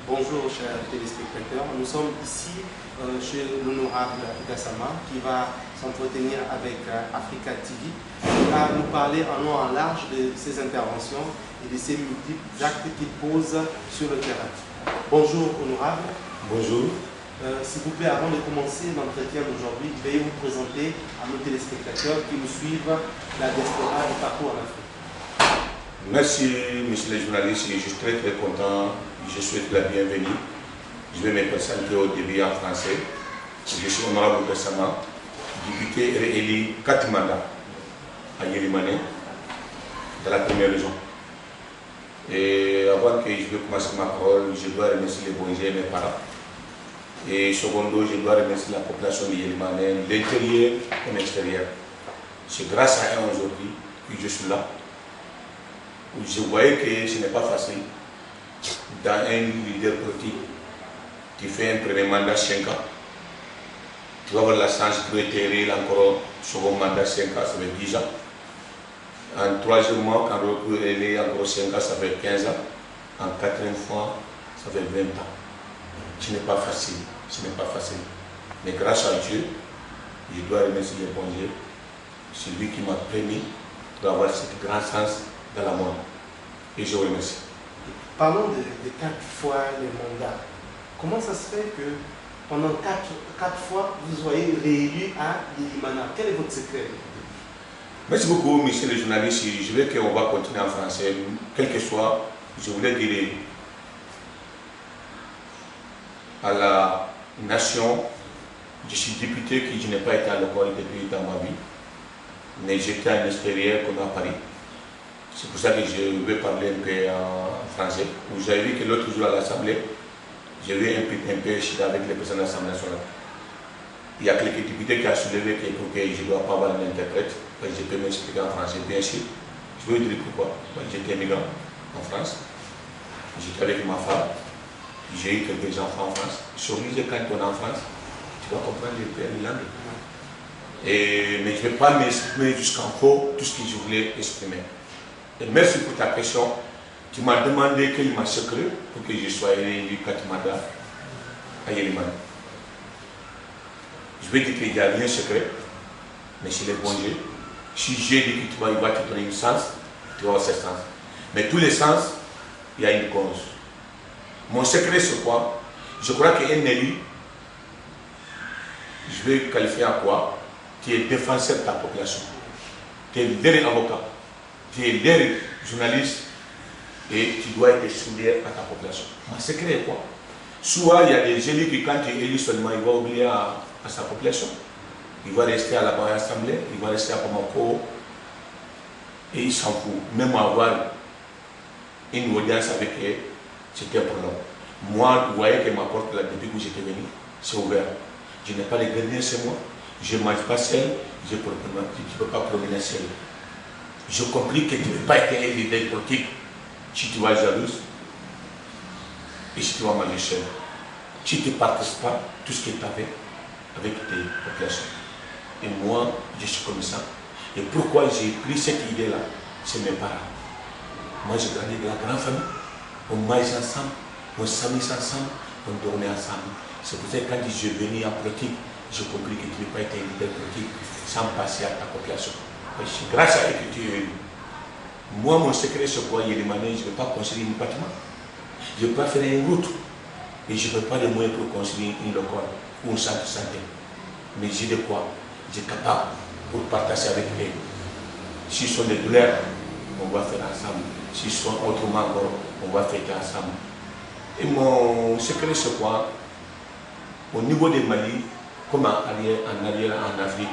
Bonjour chers téléspectateurs, nous sommes ici chez l'honorable Gassama qui va s'entretenir avec Africa TV, qui va nous parler en long et en large de ses interventions et de ses multiples actes qu'il pose sur le terrain. Bonjour honorable. Bonjour. S'il vous plaît, avant de commencer l'entretien d'aujourd'hui, veuillez vous présenter à nos téléspectateurs qui nous suivent la diaspora et partout en Afrique. Merci, monsieur les journalistes. Je suis très content. Je souhaite la bienvenue. Je vais me présenter au début en français. Je suis honorable Gassama, député réélu 4 mandats à Yélimane, dans la première région. Et avant que je commence ma parole, je dois remercier les Bongés et mes parents. Et secondo, je dois remercier la population de Yélimane, l'intérieur et l'extérieur. C'est grâce à eux aujourd'hui que je suis là. Je voyais que ce n'est pas facile dans un leader politique qui fait un premier mandat 5 ans. Tu vas avoir la chance de réitérer encore second mandat 5 ans, ça fait 10 ans. En troisième mois, quand on peut encore 5 ans, ça fait 15 ans. En quatrième fois, ça fait 20 ans. Ce n'est pas facile, ce n'est pas facile. Mais grâce à Dieu, je dois remercier le bon Dieu. C'est lui qui m'a permis d'avoir cette grande chance dans la monde. Et je vous remercie. Parlons de 4 fois les mandats. Comment ça se fait que pendant 4 fois, vous soyez réélu à Yélimane? Quel est votre secret? Merci beaucoup, monsieur le journaliste. Je veux qu'on va continuer en français. Quel que soit, je voulais dire à la nation, je suis député qui je n'ai pas été à l'école depuis dans ma vie, mais j'étais à l'extérieur comme à Paris. C'est pour ça que je vais parler un peu en français. Vous avez vu que l'autre jour à l'Assemblée, j'ai vu un peu avec le président de l'Assemblée nationale. Il y a quelques députés qui ont soulevé que pour que je ne dois pas avoir un interprète, je peux m'expliquer en français, bien sûr. Je vais vous dire pourquoi. J'étais migrant en France, j'étais avec ma femme, j'ai eu quelques enfants en France. Je suis obligé quand on est en France, tu dois comprendre les langues. Mais je ne vais pas m'exprimer jusqu'en faux tout ce que je voulais exprimer. Et merci pour ta question. Tu m'as demandé quel est mon secret pour que je sois élu 4 mandats à Yélimane. Je vais dire qu'il n'y a rien de secret, mais c'est le bon Dieu. Si j'ai dit que il va te donner une sens, tu vas avoir ce sens. Mais tous les sens, il y a une cause. Mon secret, c'est quoi? Je crois qu'un élu, je vais qualifier à quoi? Tu es défenseur de ta population. Tu es leader avocat. Tu es leader journaliste et tu dois être soudé à ta population. Mon secret est quoi? Soit il y a des élus qui, quand tu es élu seulement, il va oublier à sa population. Il va rester à la bonne assemblée, il va rester à Bamako et il s'en fout. Même avoir une audience avec eux, c'était un problème. Moi, vous voyez que ma porte là, depuis que j'étais venu, c'est ouvert. Je n'ai pas les gardiens chez moi, je ne mange pas seul, tu ne peux pas promener seul. J'ai compris que tu ne veux pas être un leader politique si tu vas jalouse et si tu vas manger seul. Si tu ne partages pas tout ce que tu avais avec tes populations. Et moi, je suis comme ça. Et pourquoi j'ai pris cette idée-là? C'est mes parents. Moi, j'ai grandi dans la grande famille. On mangeait ensemble, on s'amusait ensemble, on dormait ensemble. C'est pour ça que quand je suis venu en politique, j'ai compris que tu ne veux pas être un leader politique sans passer à ta population. C'est grâce à eux que tu es élu. Moi, mon secret, c'est quoi? Yélimane, je ne veux pas construire un bâtiment. Je ne veux pas faire une route. Et je ne veux pas les moyens pour construire une école ou un centre de santé. Mais j'ai de quoi? J'ai capable pour partager avec eux. S'ils sont des douleurs, on va faire ensemble. S'ils sont autrement encore, on va faire ensemble. Et mon secret, c'est quoi? Au niveau des Mali, comme en arrière, en Afrique,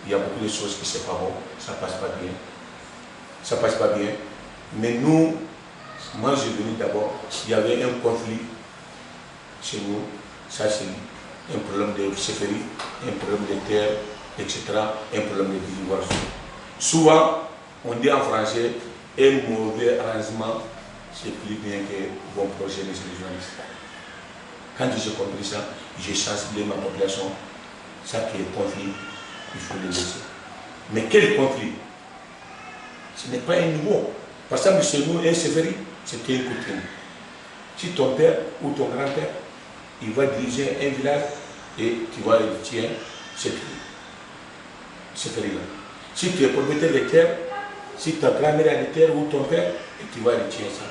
il y a beaucoup de choses qui ne sont pas bon, ça ne passe pas bien. Ça ne passe pas bien. Mais nous, moi je suis venu d'abord, il y avait un conflit chez nous, ça c'est un problème de chefferie, un problème de terre, etc., un problème de divorce. Souvent, on dit en français, un mauvais arrangement, c'est plus bien qu'un bon projet, monsieur le journaliste. Quand j'ai compris ça, j'ai sensibilisé ma population, ça qui est conflit, il faut le laisser. Mais quel conflit? Ce n'est pas un nouveau. Par exemple, chez nous, un chefferie, c'était une coutume. Si ton père ou ton grand-père, il va diriger un village et tu vas le tiens, c'est là. Si tu es propriétaire de terre, si ta grand-mère a des terres ou ton père, et tu vas le tiens ça.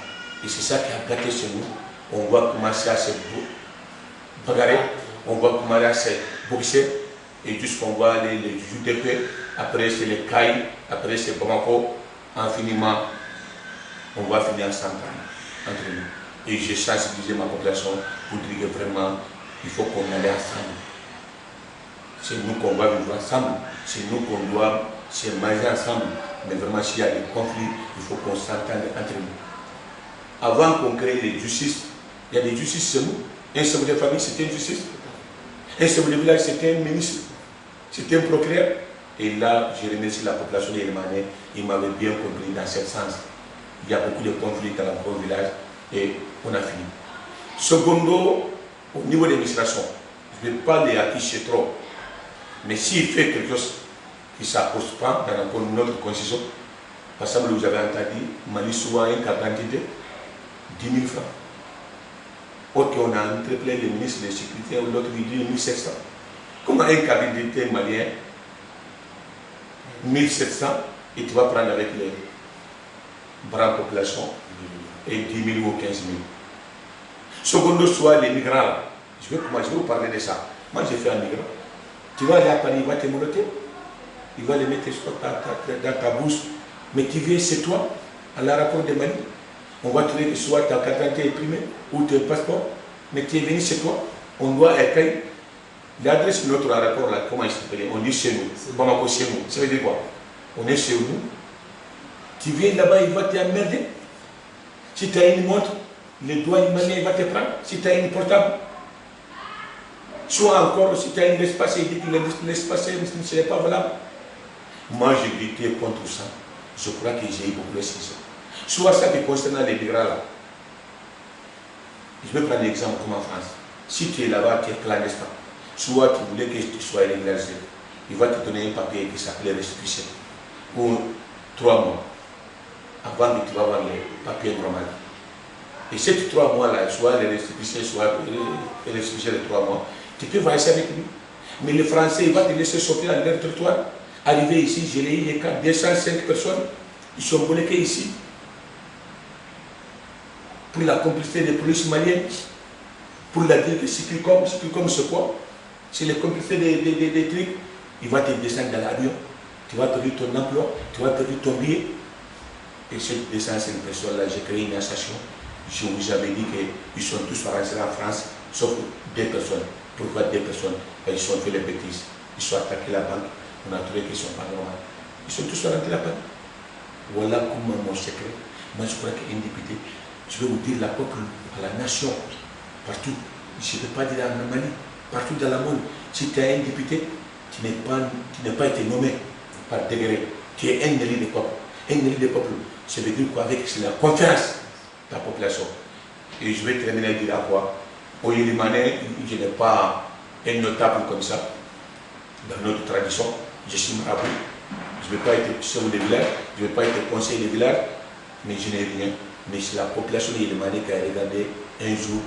Et c'est ça qui a gâté chez nous. On va commencer à se bagarrer, on va commencer à se boxer, et jusqu'on va aller les jours de paix. Après c'est les cailles, après c'est Bamako, infiniment, on va finir s'entendre entre nous. Et j'ai sensibilisé ma population pour dire que vraiment, il faut qu'on aille ensemble. C'est nous qu'on va vivre ensemble, c'est nous qu'on doit se manger ensemble. Mais vraiment, s'il y a des conflits, il faut qu'on s'entende entre nous. Avant qu'on crée les justices, il y a des justices chez nous. Un chef de famille, c'était une justice. Un chef de village, c'était un ministre. C'était un procureur. Et là, je remercie la population d'Yélémanais. Ils m'avaient bien compris dans ce sens. Il y a beaucoup de conflits dans le village et on a fini. Secondo, au niveau de l'administration, je ne vais pas les afficher trop. Mais s'il fait quelque chose qui ne s'appose pas dans notre constitution, par exemple, vous avez entendu, Mali souvent un carte d'identité, 10 000 francs. Ok, on a interpellé le ministre de la Sécurité, l'autre lui dit 1700. Comment un carte d'identité malien, 1700, et tu vas prendre avec les bras population et 10 000 ou 15 000. Secondo, soit les migrants, je vais vous parler de ça. Moi, j'ai fait un migrant. Tu vas aller à Paris, il va te monoter, il va les mettre dans ta bouche. Mais tu viens chez toi, à l'aéroport de Mali, on va trouver que soit ta carte d'identité imprimée ou ton passeport, mais tu es venu chez toi, on doit accueillir. L'adresse de notre aéroport, là, comment il s'appelle? On dit chez nous, Bamako chez nous. Ça veut dire quoi? On est chez nous. Tu viens là-bas, il va t'emmerder. Si tu as une montre, le douane malien il va te prendre. Si tu as une portable, soit encore, si tu as un espace, il dit que l'espace ne serait pas valable. Moi, j'ai lutté contre ça. Je crois que j'ai eu beaucoup de décisions. Soit ça qui concerne les migrants là. Je vais prendre l'exemple comme en France. Si tu es là-bas, tu es clandestin. Soit tu voulais que tu sois régularisé. Il va te donner un papier qui s'appelle restitution. Pour 3 mois. Avant que tu vas avoir les papiers normaux. Et ces 3 mois-là, soit les restitutions, soit les restitutions de 3 mois, tu peux voyager avec lui. Mais les Français, ils vont te laisser sortir à leur territoire. Arrivé ici, j'ai eu les cas, 205 personnes, ils sont bloqués ici. Pour la complicité des polices maliennes, pour la dire que Cyclicom c'est quoi? C'est la complicité des trucs. Il va te descendre dans l'avion, tu vas perdre ton emploi, tu vas perdre ton billet. Et ces 205 personnes-là, j'ai créé une association. Je vous avais dit qu'ils sont tous rentrés en France, sauf 2 personnes. Pourquoi 2 personnes? Ils sont fait les bêtises. Ils sont attaqués la banque. On a trouvé qu'ils ne sont pas normaux. Ils sont tous rentrés la banque. Voilà comment mon secret. Moi, je crois qu'un député, je vais vous dire la peuple, à la nation, partout. Je ne peux pas dire en Mali, partout dans le monde. Si tu es un député, tu n'es pas été nommé par degré. Tu es un élu des peuples. Un élu des peuples, ça veut dire quoi? Avec la confiance de la population. Et je vais terminer à dire à quoi? Au Yélémanais, je n'ai pas un notable comme ça. Dans notre tradition, je suis marabout. Je ne vais pas être chef de village, je ne vais pas être conseiller de village, mais je n'ai rien. Mais c'est la population de Yélémanais qui a regardé un jour.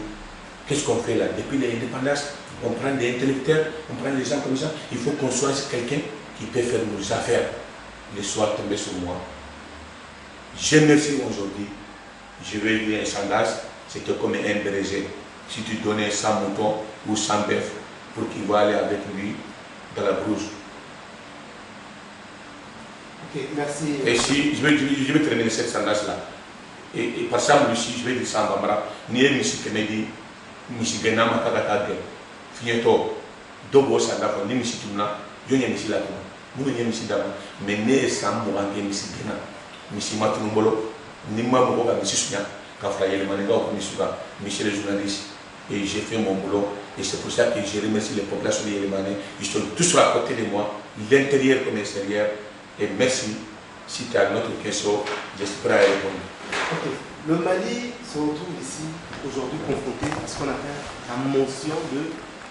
Qu'est-ce qu'on fait là? Depuis l'indépendance, on prend des intellectuels, on prend des gens comme ça. Il faut qu'on choisisse quelqu'un qui peut faire nos affaires. Le soir tombé sur moi. Je remercie aujourd'hui. Je vais lui un sondage. C'était comme un berger. Si tu donnais 100 moutons ou 100 bœufs pour qu'il va aller avec lui dans la brousse. Ok, merci. Et si je vais terminer cette sondage-là. Et par exemple, ici, je vais dire ça en Bambara. Ni M. Kennedy, M. Genama Kakakage, Figneto, Dobo Sandafo, ni M. Tuna, je n'ai pas ici là. Nous n'avons pas ici là. Mais ne sans mourir M. Gena, M. Matumbolo, ni Mamoura, M. Sounia, Kafraïel, Manéga, M. le journaliste. Et j'ai fait mon boulot. Et c'est pour ça que je remercie les populations de Yélémanais. Ils sont tous à côté de moi, l'intérieur comme l'extérieur. Et merci. Si tu as une autre question, j'espère répondre. Okay. Le Mali se retrouve ici aujourd'hui confronté à ce qu'on appelle la motion de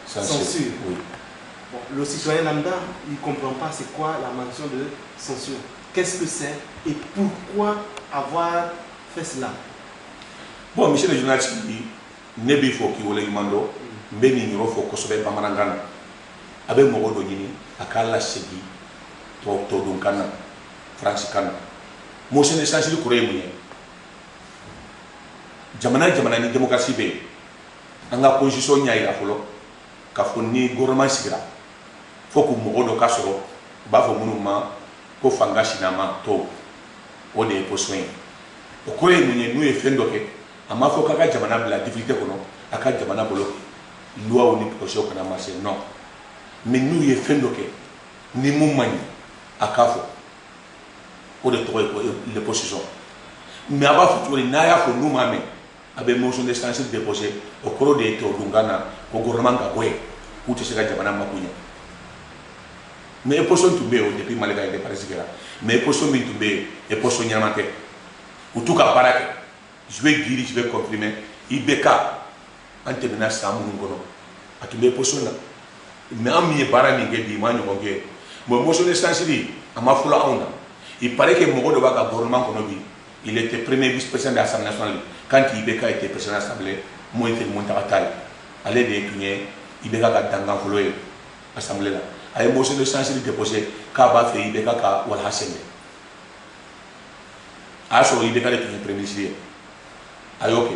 censure. Oui. Bon, le citoyen lambda, il ne comprend pas c'est quoi la motion de censure. Qu'est-ce que c'est et pourquoi avoir fait cela? Bon, monsieur le journaliste, nebi fo ki wala mando mbeni nyoro fo ko sobe bamarangana abe mo do nyini akala segi to dun kana france kana mo sen essentiel ko reemu ni jamana ni démocratie be anga position nyaira folo ka fo ni gouvernement sigira fo ko mo do ka soro ba fo munu ma ko fanga sinama to o de poswen o ko reemu ni nu e fendo ke ama fo kaka jamana bla difficulté kono aka jamana bolo loi ou ni projet kana marché non mais nous y fendo ke ni mumani akafo o de toy ko les positions mais aba futur na ya fo nous mame abe motion de stance déposé au cours de to dungana ko gouvernement ka boye ou te sega jamana makunya mais position tumbe o depuis malaga de paris gera mais position mi tumbe et position nyamate ou tout ka barake je vais guérir, je vais confirmer. Ibeka, ante mena samu ngono. Atumbe position là. Mais en mi bara ni ngedi manyo ngé. Mo motion essentielle, ama fula auna. Il paraît que Mogo de Baga gouvernement konobi, il était premier vice-président de l'Assemblée nationale. Quand Ibeka était président de l'Assemblée, moi était montaratay. Allez de Kigné, Ibeka ga dangan foloé assemblée là. Ay motion essentielle déposé ka ba fait Ibeka ka wala hasende. Aso Ibeka de premier ministre. Ayoke.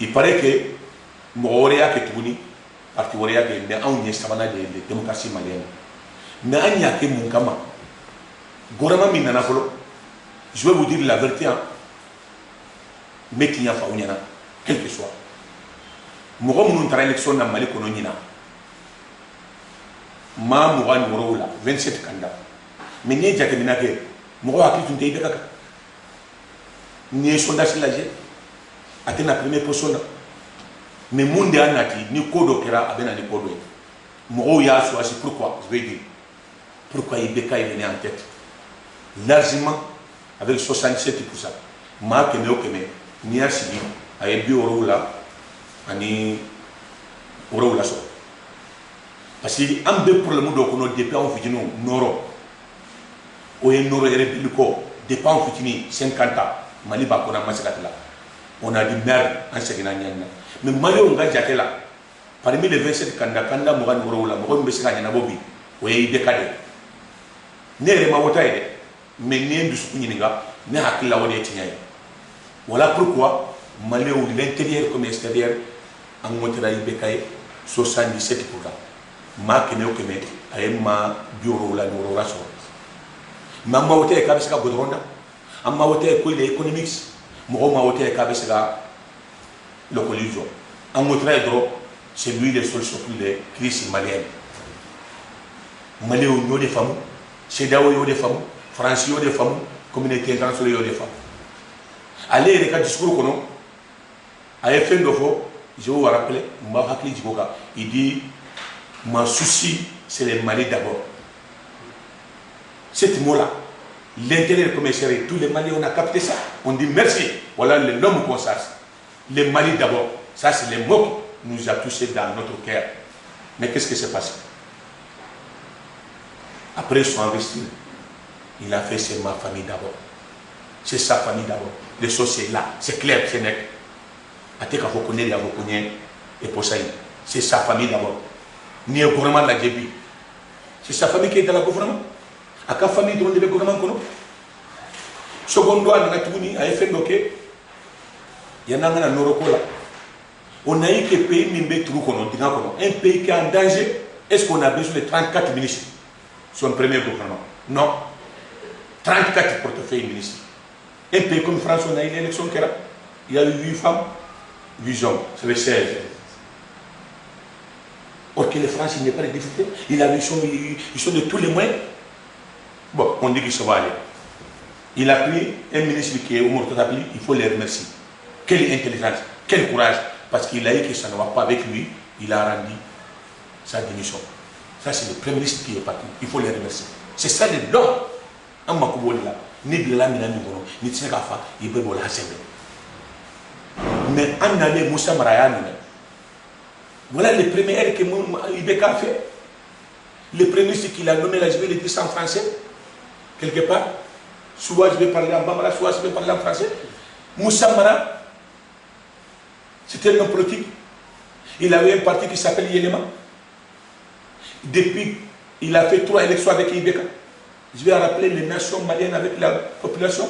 Il paraît que Mogoria que Tuni, parti Mogoria que mais on y savana de démocratie malienne. Mais on y a que mon kama. Gorama minana folo. Je vais vous dire la vérité. Mais qu'il y a fauniana, quel que soit. Mogo moun tra élection na Mali kono nyina. Ma moga numéro là 27 candidats. Mais ni jake minake. Mogo akli tunte ibeka. Ni sondage la j'ai. Ate na première position mais monde anati ni kodo kera abena ni kodo mo ya choisi pourquoi je vais dire pourquoi Ibeka est venu en tête largement avec 67%. Ma que ni asibi ay bi oro la ani oro la so parce que am be problème do ko no depuis on fitino noro o ye noro ere biliko depuis on fitini 50 ans mali ba ko na masikatla on a dit merde en segina nyanya mais Mali on ga jatela parmi les 27 candidats mo gan woro la mo be sika nyana bobi o ye Ibeka de ne re ma wota ide mais ne ndu su nyinga ne hakila woni tinyay voilà pourquoi Mali ou l'intérieur comme l'extérieur en montra Ibeka 77%. Ma kene o keme ayema bioro la woro la so mamma wota e kabisa godronda amma wota e ko le economics mo ma wote ka be sega le collision en montrant droit c'est lui les solutions pour les crises maliennes Malien yo des femmes CEDEAO yo des femmes France yo des femmes communauté internationale yo des femmes allez les cas discours kono ay fin de fo je vous rappelle mba hakli jiboka il dit mon souci c'est le Mali d'abord cet mot là l'intérêt commercial, tous les Maliens, on a capté ça. On dit merci. Voilà l'homme qu'on sache. Les Mali d'abord. Ça, c'est les mots qui nous a touchés dans notre cœur. Mais qu'est-ce qui s'est passé? Après son investissement, il a fait c'est ma famille d'abord. C'est sa famille d'abord. Les choses, c'est là. C'est clair, c'est net. Atek a reconnu, il a reconnu. Et pour ça, c'est sa famille d'abord. Ni au gouvernement de la Djébi. C'est sa famille qui est dans le gouvernement. À quelle famille dont le gouvernement kono secondo an na tuni a fait doké yana ngana noroko là on a eu que pays mimbe trou kono dinga kono un pays qui est en danger. Est-ce qu'on a besoin de 34 ministres son premier gouvernement? Non, 34 portefeuilles ministres. Un pays comme France, on a eu l'élection qui era il y a eu 8 femmes 8 hommes, c'est le 16. Or que les Français n'est pas de difficulté, ils sont de tous les moyens. Bon, on dit qu'il se va aller. Il a pris un ministre qui est au Mourtadapli, il faut les remercier. Quelle intelligence, quel courage, parce qu'il a dit que ça ne va pas avec lui, il a rendu sa démission. Ça, c'est le premier ministre qui est parti, il faut les remercier. C'est ça le don. En Makoubola, ni Bila Minamino, ni Tsagafa, il peut vous la haser. Mais en allait Moussa Marayane, voilà le premier que Ibeka a fait. Le premier ministre qu'il a nommé, là, je vais le dire en français. Quelque part, soit je vais parler en bambara, soit je vais parler en français. Moussa Mara, C'était un homme politique. Il avait un parti qui s'appelle Yéléma. Depuis, il a fait 3 élections avec Ibeka. Je vais rappeler les nations maliennes avec la population.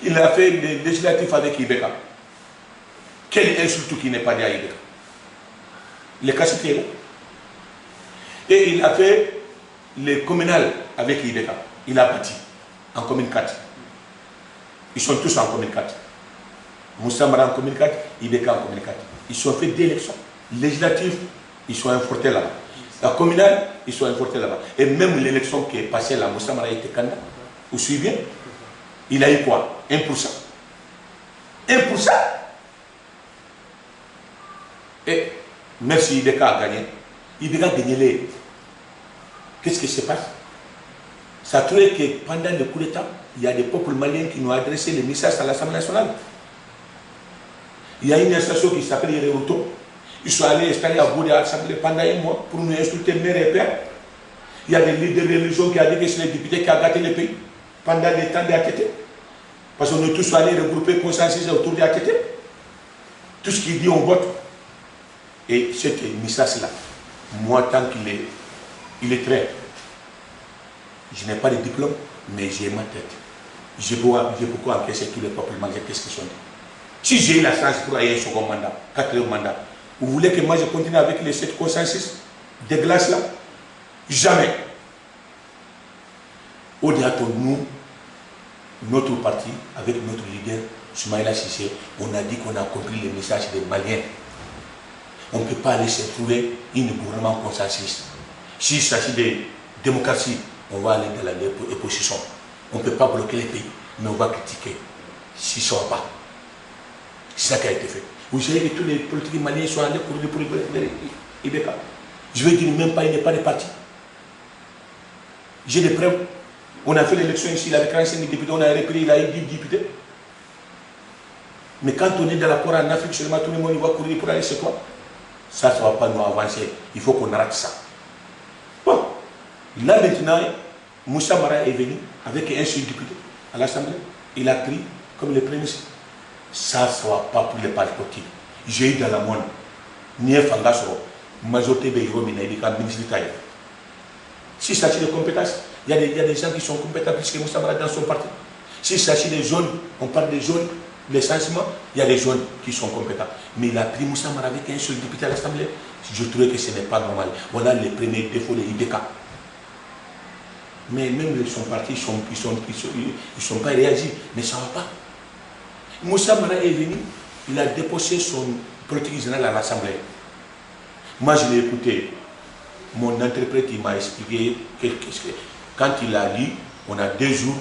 Il a fait les législatifs avec Ibeka. Quel insulte qui n'est pas dit à Ibeka. Les cacités là. Et il a fait les communales avec Ibeka. Il a bâti en commune 4. Ils sont tous en commune 4. Moussa Mara en commune 4, Ibeka en commune 4. Ils ont fait 2 élections. Législatives, ils sont importés là-bas. La communale, ils sont importés là-bas. Et même l'élection qui est passée là, Moussa Mara était candidat. Vous suivez bien? Il a eu quoi? 1%. 1%. Et merci Ibeka a gagné. Ibeka a gagné les. Qu'est-ce qui se passe? Ça a trouvé que pendant le coup d'État, il y a des peuples maliens qui nous ont adressé les messages à l'Assemblée nationale. Il y a une association qui s'appelle Yereruto. Ils sont allés installer à bout de l'Assemblée pendant un mois pour nous insulter mère et père. Il y a des leaders de religion qui ont dit que c'est les députés qui ont gâté le pays pendant le temps de ATT. Parce qu'on est tous allés regrouper consensus autour de ATT. Tout ce qu'il dit, on vote. Et cet message-là, moi, tant qu'il est très. Je n'ai pas de diplôme, mais j'ai ma tête. J'ai pourquoi encaisser tous les peuples maliens, qu'est-ce qu'ils sont dit. Si j'ai eu la chance pour aller un second mandat, 4e mandat, vous voulez que moi je continue avec les 7 consensus des glaces là? Jamais. Au-delà de nous, notre parti, avec notre leader, Soumaïla Cissé, on a dit qu'on a compris le message des Maliens. On ne peut pas laisser trouver un gouvernement consensus. S'il s'agit de démocratie, on va aller dans la opposition. On ne peut pas bloquer les pays, mais on va critiquer. S'ils ne sont pas. C'est ça qui a été fait. Vous savez que tous les politiques maliens sont allés pour Ibeka. Je veux dire, même pas, il n'y a pas de parti. J'ai des preuves. On a fait l'élection ici, il avait 45 députés, on a repris, il a eu 10 députés. Mais quand on est dans la porte en Afrique, seulement tout le monde va courir pour aller chez toi. Ça ne va pas nous avancer. Il faut qu'on arrête ça. Bon. Là maintenant, Moussa Mara est venu avec un seul député à l'Assemblée. Il a pris comme le premier. Ça ne va pas pour les partis politiques. J'ai eu dans la monde, Nié Fangasoro, majorité de Yoro Minaïdika, ministre d'État. S'il s'agit de compétences, il y a des gens qui sont compétents plus que Moussa Mara dans son parti. S'il s'agit des jeunes, on parle des jeunes, les sentiments, il y a des jeunes qui sont compétents. Mais il a pris Moussa Mara avec un seul député à l'Assemblée. Je trouvais que ce n'est pas normal. Voilà les premiers défauts de l'IBK. Mais même son parti, ils ne sont pas réagis. Mais ça ne va pas. Moussa Mara est venu, il a déposé son politique générale à l'Assemblée. Moi, je l'ai écouté. Mon interprète, il m'a expliqué que quand il a lu, on a 2 jours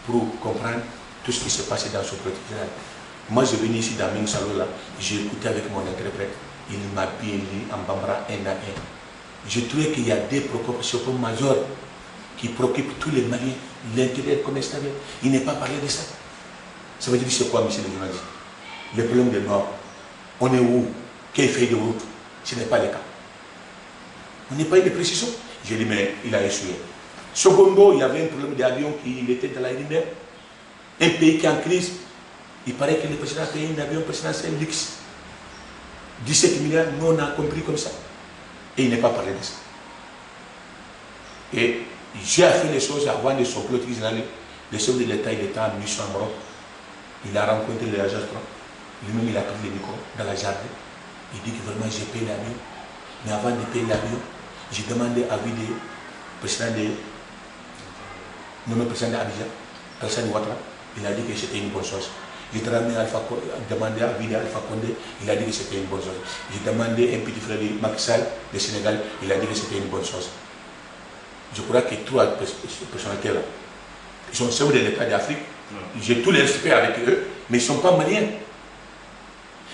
pour comprendre tout ce qui s'est passé dans son politique générale. Moi, je suis venu ici dans Ming Salo, j'ai écouté avec mon interprète. Il m'a bien lu en bambara 1 à 1. J'ai trouvé qu'il y a des préoccupations majeures qui préoccupent tous les Maliens, l'intérieur comme l'extérieur. Il n'est pas parlé de ça. Ça veut dire c'est quoi, monsieur le journaliste? Le problème des Noirs, on est où? Quelle feuille de route? Ce n'est pas le cas. On n'est pas eu de précision. J'ai dit, mais il a échoué. Secondo, il y avait un problème d'avion qui était dans la ligne. Un pays qui est en crise. Il paraît que le président a payé un avion présidentiel luxe. 17 milliards, nous on a compris comme ça. Et il n'est pas parlé de ça. Et j'ai fait les choses avant de son politique générale. Le chef de l'État, il était en mission en Europe. Il a rencontré les agents. Lui-même, il a pris le micro dans la jardin. Il dit que vraiment, j'ai payé l'avion. Mais avant de payer l'avion, j'ai demandé l'avis du président d'Abidjan, Alassane Ouattara. Il a dit que c'était une bonne chose. J'ai demandé l'avis d'Alpha Condé. Il a dit que c'était une bonne chose. J'ai demandé un petit frère de Macky Sall, du Sénégal. Il a dit que c'était une bonne chose. Je crois que 3 personnalités là, ils sont chefs de l'État d'Afrique. J'ai tout le respect avec eux, mais ils ne sont pas maliens.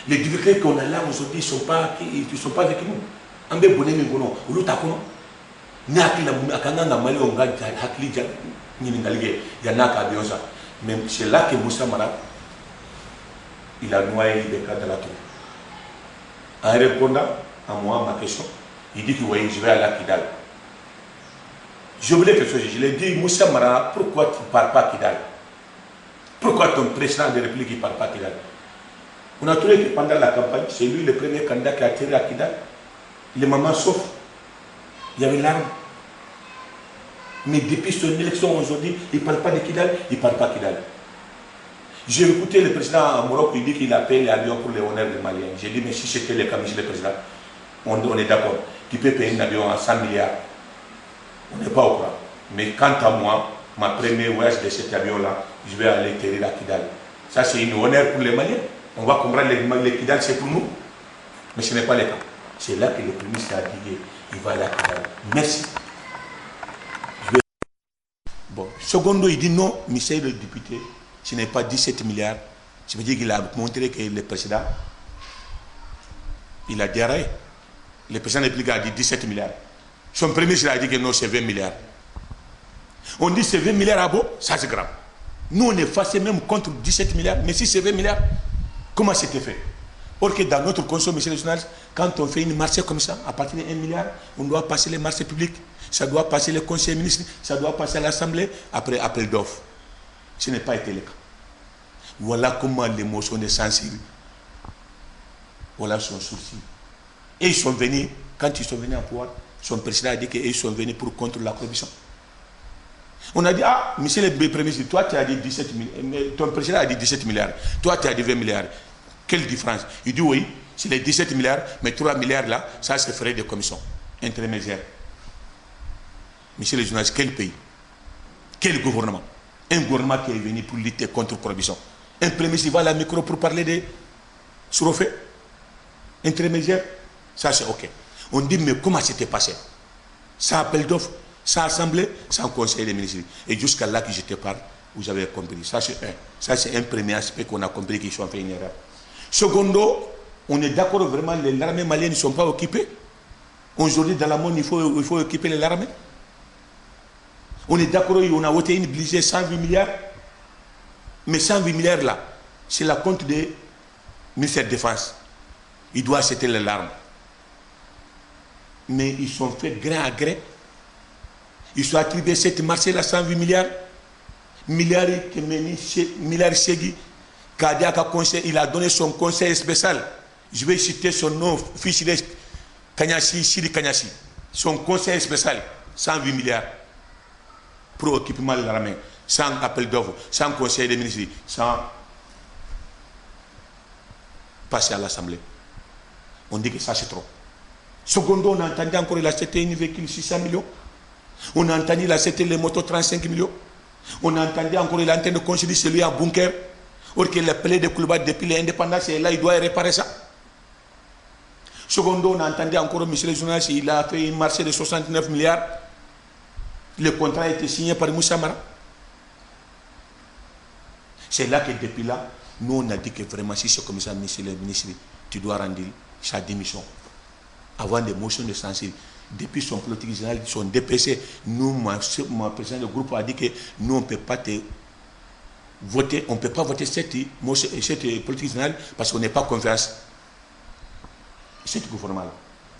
Les difficultés qu'on a là aujourd'hui, ils ne sont pas avec nous. Ambe bonne mingono, uluta kono. N'akila akanga mali onga hakli ningalige yanaka biosa. Mais c'est là que Moussa Mara il a noyé l'IBK de la tour. En répondant à moi ma question, il dit que oui, je vais aller à Kidal. Je voulais quelque chose, je lui ai dit, Moussa Mara, pourquoi tu ne parles pas à Kidal? Pourquoi ton président de la République ne parle pas à Kidal? On a trouvé que pendant la campagne, c'est lui le premier candidat qui a atterri à Kidal. Les mamans souffrent. Il y avait l'arme. Mais depuis son élection aujourd'hui, il ne parle pas de Kidal, il ne parle pas de Kidal. J'ai écouté le président Morok, il dit qu'il appelle l'avion pour les honneurs des Maliens. J'ai dit, mais si c'était le cas, monsieur le président, on est d'accord. Qui peut payer un avion à 100 milliards? On n'est pas au courant. Mais quant à moi, ma première voyage de cet avion-là, je vais aller atterrir à Kidal. Ça, c'est une honneur pour les Maliens. On va comprendre les Kidal, c'est pour nous. Mais ce n'est pas le cas. C'est là que le premier ministre a dit qu'il va aller à Kidal. Merci. Bon, secondo, il dit non, monsieur le député, ce n'est pas 17 milliards. Ça veut dire qu'il a montré que le président, il a déraillé. Le président de la République a dit 17 milliards. Son premier ministre a dit que non, c'est 20 milliards. On dit c'est 20 milliards à beau, ça c'est grave. Nous, on est fâchés même contre 17 milliards. Mais si c'est 20 milliards, comment c'était fait? Or que dans notre conseil, monsieur le journaliste, quand on fait une marché comme ça, à partir de 1 milliard, on doit passer les marchés publics, ça doit passer le conseil ministre, ça doit passer à l'Assemblée, après appel d'offres. Ce n'est pas été le cas. Voilà comment les motions de censure, voilà son souci. Et ils sont venus, quand ils sont venus en pouvoir, son président a dit qu'ils sont venus pour contre la corruption. On a dit, ah, monsieur le premier ministre, toi tu as dit 17 milliards, ton président a dit 17 milliards, toi tu as dit 20 milliards. Quelle différence? Il dit oui, c'est les 17 milliards, mais 3 milliards là, ça c'est frais de commission intermédiaire. Monsieur le journaliste, quel pays? Quel gouvernement? Un gouvernement qui est venu pour lutter contre la corruption. Un premier ministre va à la micro pour parler de surofait intermédiaire. Ça c'est ok. On dit, mais comment c'était passé? Ça appel d'offres, ça assemblée, ça conseil des ministres. Et jusqu'à là que je te parle, vous avez compris. Ça c'est un premier aspect qu'on a compris qu'ils ont fait une erreur. Secondo, on est d'accord vraiment, les armées maliennes ne sont pas occupées. Aujourd'hui, dans la monde, il faut occuper les armées. On est d'accord, on a voté une budget 108 milliards. Mais 108 milliards là, c'est la compte du ministère de la Défense. Il doit acheter les armes. Mais ils sont faits grain à grain. Ils sont attribués cette marché là 108 milliards. Milliards Segui. Kadiaka conseil, il a donné son conseil spécial. Je vais citer son nom, fils de Kanyasi, Sidi Kanyasi. Son conseil spécial, 108 milliards. Pour l'équipement de l'armée, sans appel d'offres, sans conseil des ministres, sans passer à l'Assemblée. On dit que ça c'est trop. Secondo, on a entendu encore il a acheté une véhicule 600 millions. On a entendu il a acheté les motos 35 millions. On a entendu encore il a en train de construire celui à bunker. Or que le palais de Kouliba depuis l'indépendance est là, il doit réparer ça. Secondo, on a entendu encore monsieur le journaliste, il a fait un marché de 69 milliards. Le contrat a été signé par Moussa Mara. C'est là que depuis là, nous on a dit que vraiment si c'est comme ça, monsieur le ministre, tu dois rendre sa démission. Avant des motions de censure. Depuis son politique général, son DPC, nous, mon président du groupe a dit que nous on ne peut pas voter, on ne peut pas voter cette politique générale parce qu'on n'est pas confiance. Cette gouvernement-là.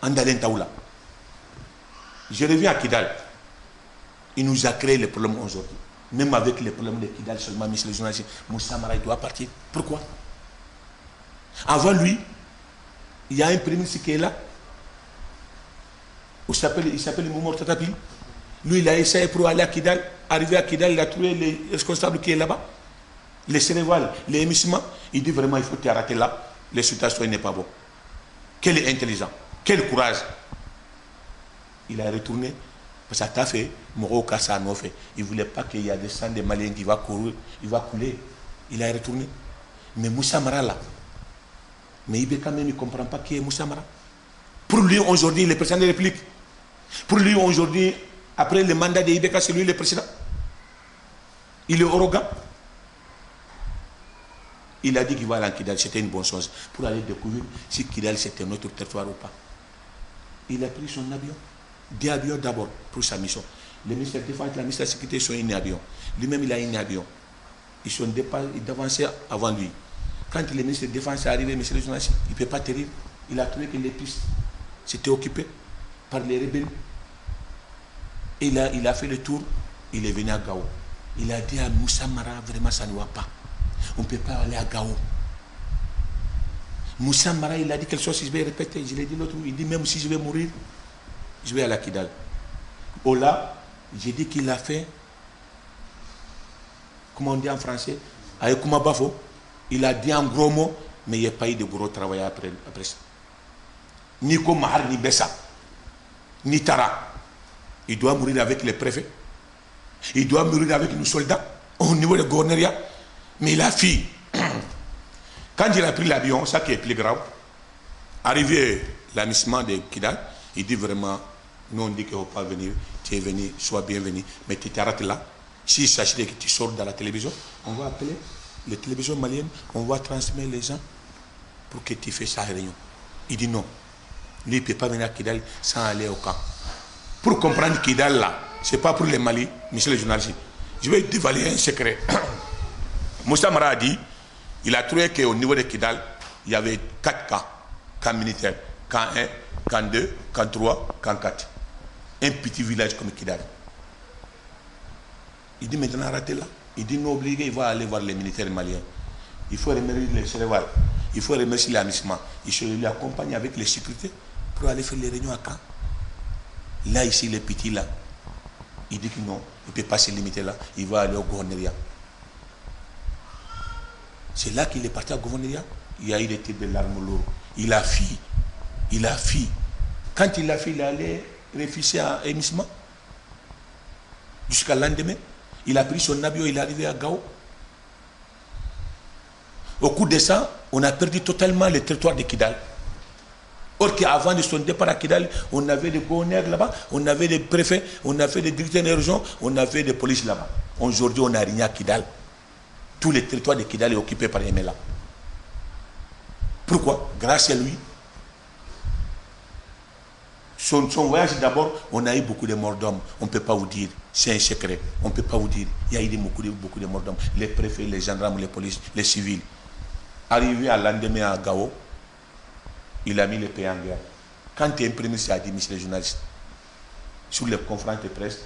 Andalen Taoula. Je reviens à Kidal. Il nous a créé les problèmes aujourd'hui. Même avec les problèmes de Kidal seulement, monsieur le journaliste, Moussa Mara doit partir. Pourquoi? Avant lui, il y a un premier ministre qui est là. Il s'appelle Moumour Tatapi. Lui, il a essayé pour aller à Kidal. Arrivé à Kidal, il a trouvé les responsables qui est là-bas. Les Sénégal, les émissements. Il dit vraiment, il faut t'arrêter là. Les situations n'est pas bon. Quel est intelligent. Quel courage. Il a retourné. Parce que ça a fait, Moroka ça a fait. Il ne voulait pas qu'il y ait des sangs de Maliens qui vont courir, il va couler. Il a retourné. Mais Moussa Mara là, mais Ibeka même ne comprend pas qui est Moussa Mara. Pour lui aujourd'hui, le président de la République. Pour lui aujourd'hui, après le mandat de Ibeka, c'est lui le président. Il est arrogant. Il a dit qu'il va aller en Kidal, c'était une bonne chose. Pour aller découvrir si Kidal c'était notre territoire ou pas. Il a pris son avion. 2 avions d'abord pour sa mission. Le ministre de la Défense et la ministre de la Sécurité sont un avion. Lui-même, il a un avion. Ils sont avancés avant lui. Quand le ministre de la Défense est arrivé, monsieur le journaliste, il ne peut pas tenir. Il a trouvé que les pistes s'étaient occupées par les rebelles. Et là, il a fait le tour. Il est venu à Gao. Il a dit à Moussa Mara, vraiment, ça ne va pas. On ne peut pas aller à Gao. Moussa Mara, il a dit quelque chose, je vais répéter, je l'ai dit l'autre jour, il dit même si je vais mourir, je vais aller à Kidal. Ola, j'ai dit qu'il a fait, comment on dit en français, avec Kumabafo, il a dit en gros mots, mais il n'y a pas eu de gros travail après ça. Ni Komahar, ni Bessa, ni Tara. Il doit mourir avec les préfets. Il doit mourir avec nos soldats au niveau de Gorneria. Mais la fille, quand il a pris l'avion, ça qui est plus grave, arrivé l'amissement de Kidal, il dit vraiment, nous on dit qu'il ne faut pas venir, tu es venu, sois bienvenu, mais tu t'arrêtes là. Si s'agit que tu sors dans la télévision, on va appeler les télévisions maliennes, on va transmettre les gens pour que tu fasses sa réunion. Il dit non. Lui, il ne peut pas venir à Kidal sans aller au camp. Pour comprendre Kidal là, ce n'est pas pour les Mali, monsieur le journaliste. Je vais dévaler un secret. Moussa Mara a dit, il a trouvé qu'au niveau de Kidal, il y avait 4 camps. Camp militaire, camp 1, camp 2, camp 3, camp 4. Un petit village comme Kidal. Il dit maintenant arrêtez là. Il dit non obligé, il va aller voir les militaires maliens. Il faut remercier les Sénégal. Il faut remercier l'amissement. Il se lui accompagne avec les sécurités pour aller faire les réunions à camp. Là, ici, les petits là, il dit que non, il ne peut pas se limiter là. Il va aller au Gouverneria. C'est là qu'il est parti au Gouverneria. Il y a eu des tirs de l'arme lourde. Il a fui. Il a fui. Quand il a fui, il est allé réfugier à émissement. Jusqu'à lendemain. Il a pris son avion, il est arrivé à Gao. Au coup de ça, on a perdu totalement le territoire de Kidal. Or qu'avant de son départ à Kidal, on avait des gouverneurs là-bas, on avait des préfets, on avait des directeurs de région, on avait des polices là-bas. Aujourd'hui, on n'a rien à Kidal. Tout le territoire de Kidal est occupé par Emela. Pourquoi? Grâce à lui. Son voyage d'abord, on a eu beaucoup de morts d'hommes. On ne peut pas vous dire. C'est un secret. On ne peut pas vous dire. Il y a eu beaucoup de morts d'hommes. Les préfets, les gendarmes, les polices, les civils. Arrivé à lendemain à Gao, il a mis les pays en guerre. Quand tu es imprimé, c'est à dire, monsieur le journaliste, sur les conférences de presse,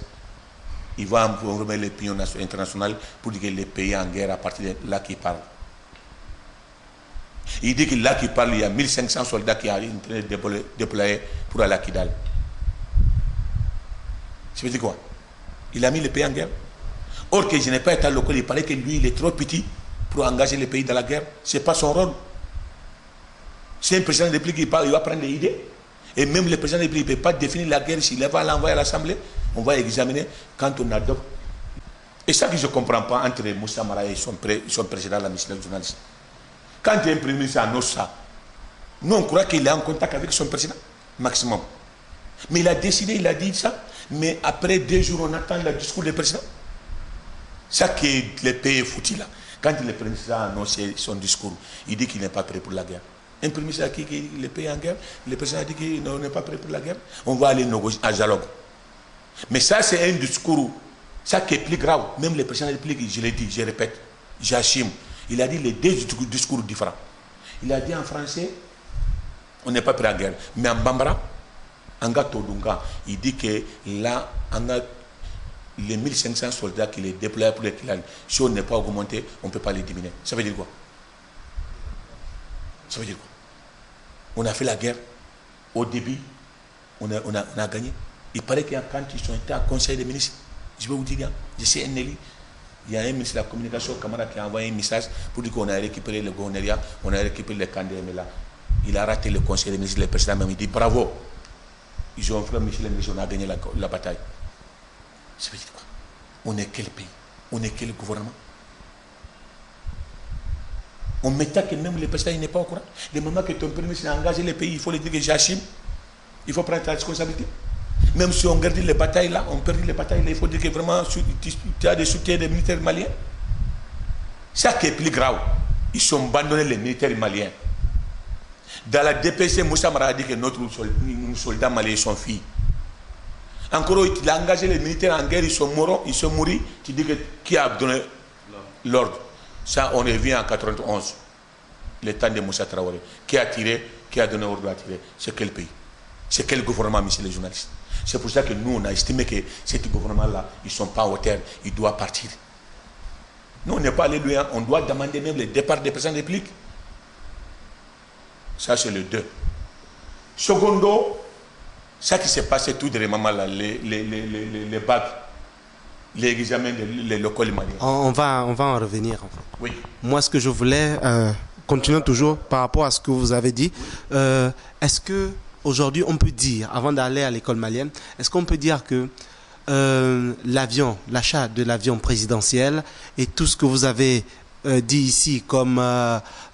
il va envoyer les pions internationaux pour dire que les pays en guerre à partir de là qu'il parle. Il dit que là qu'il parle, il y a 1500 soldats qui ont été déployés pour aller à Kidal. Ça veut dire quoi? Il a mis les pays en guerre. Or que je n'ai pas été à local, il paraît que lui, il est trop petit pour engager les pays dans la guerre. Ce n'est pas son rôle. C'est un président de la République, il va prendre des idées. Et même le président de la République ne peut pas définir la guerre s'il va l'envoyer à l'Assemblée. On va examiner quand on adopte. Et ça que je ne comprends pas entre Moussa Mara et son président de la mission de journaliste. Quand il est imprimé ça en Ossa, nous on croit qu'il est en contact avec son président, maximum. Mais il a décidé, il a dit ça, mais après 2 jours, on attend le discours du président. Ça que le pays est foutu là. Quand le président a annoncé son discours, il dit qu'il n'est pas prêt pour la guerre. Imprimé ça qui le pays en guerre, le président a dit qu'il n'est pas prêt pour la guerre. On va aller négocier à dialogue. Mais ça, c'est un discours, ça qui est plus grave. Même le président de la République, je l'ai dit, je répète, j'assume. Il a dit les 2 discours différents. Il a dit en français, on n'est pas prêt à la guerre. Mais en Bambara, en Gatodunga, il dit que là, on a les 1500 soldats qu'il est déployé pour les Kilal. Si on n'est pas augmenté, on ne peut pas les diminuer. Ça veut dire quoi? Ça veut dire quoi? On a fait la guerre. Au début, on a gagné. Il paraît que quand ils sont été à conseil des ministres, je vais vous dire, je sais un élu. Il y a un ministre de la communication, camarade, qui a envoyé un message pour dire qu'on a récupéré le Gouverneria, on a récupéré le camp de MLA. Il a raté le conseil des ministres, le président même, il dit bravo. Ils ont fait Michel et Michel, on a gagné la bataille. Ça veut dire quoi? On est quel pays? On est quel gouvernement? On mettait que même le président n'est pas au courant. Le moment que ton premier ministre a engagé le pays, il faut lui dire que j'assume. Il faut prendre ta responsabilité. Même si on garde les batailles là, on perd les batailles là, il faut dire que vraiment tu as des soutiens des militaires maliens. Ça qui est plus grave, ils sont abandonnés les militaires maliens. Dans la DPC, Moussa Mara a dit que nos soldats maliens sont filles. Encore, il a engagé les militaires en guerre, ils sont morts, tu dis que qui a donné l'ordre? Ça, on revient en 91, le temps de Moussa Traoré. Qui a tiré, qui a donné l'ordre à tirer? C'est quel pays? C'est quel gouvernement, monsieur les journalistes? C'est pour ça que nous, on a estimé que ce gouvernement-là, ils ne sont pas en hauteur, ils doivent partir. Nous, on n'est pas allé loin, on doit demander même le départ des présidents de la République. Ça, c'est le 2. Secondo, ça qui s'est passé tout dernièrement, là, les bacs, les examens de l'école malienne. On va en revenir. En fait. Oui. Moi, ce que je voulais, continuons toujours par rapport à ce que vous avez dit, est-ce que aujourd'hui on peut dire, avant d'aller à l'école malienne, est-ce qu'on peut dire que l'avion, l'achat de l'avion présidentiel et tout ce que vous avez dit ici comme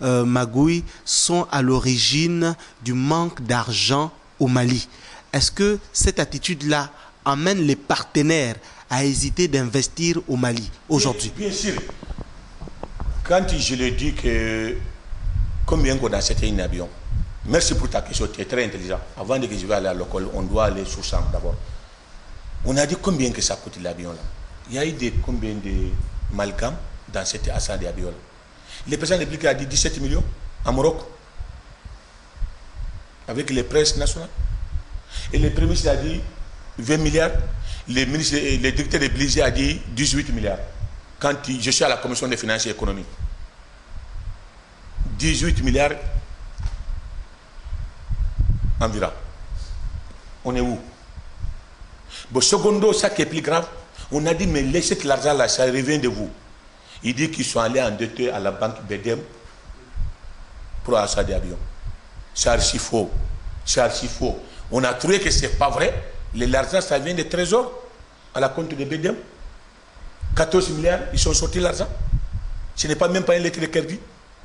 magouille sont à l'origine du manque d'argent au Mali? Est-ce que cette attitude-là amène les partenaires à hésiter d'investir au Mali aujourd'hui? Bien sûr. Quand je le dis que combien qu'on a acheté un avion, merci pour ta question, tu es très intelligent. Avant que je vais aller à l'école, on doit aller sur ça d'abord. On a dit combien que ça coûte l'avion là. Il y a eu combien de malgames dans cet achat d'avion là. Le président de la République a dit 17 millions en Maroc, avec les presses nationales. Et le Premier ministre a dit 20 milliards. Le directeur de l'Élysée a dit 18 milliards. Quand je suis à la commission des finances et économiques. 18 milliards environ. On est où? Bon, secondo, ça qui est plus grave, on a dit, mais laissez l'argent là, ça revient de vous. Il dit qu'ils sont allés endetter à la banque BDM pour achat d'avions. C'est archi faux. C'est archi faux. On a trouvé que ce n'est pas vrai. L'argent, ça vient des trésors à la compte de BDM. 14 milliards, ils sont sortis l'argent. Ce n'est pas même pas une lettre de crédit.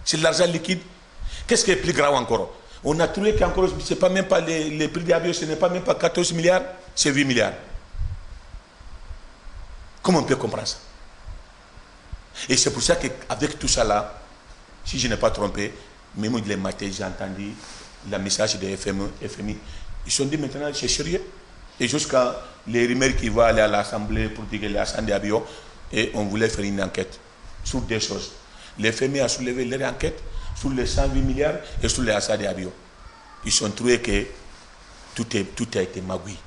C'est de l'argent liquide. Qu'est-ce qui est plus grave encore? On a trouvé qu'encore, ce n'est pas même pas les prix des avions, ce n'est pas même pas 14 milliards, c'est 8 milliards. Comment on peut comprendre ça? Et c'est pour ça qu'avec tout ça là, si je n'ai pas trompé, même les matins, j'ai entendu le message des FMI. Ils sont dit maintenant, c'est sérieux. Et jusqu'à les rumeurs qui vont aller à l'Assemblée pour dire que l'achat des avions, et on voulait faire une enquête sur des choses. Le FMI a soulevé leur enquête sur les 108 milliards et sur les achats des avions. Ils ont trouvé que tout a été magouille.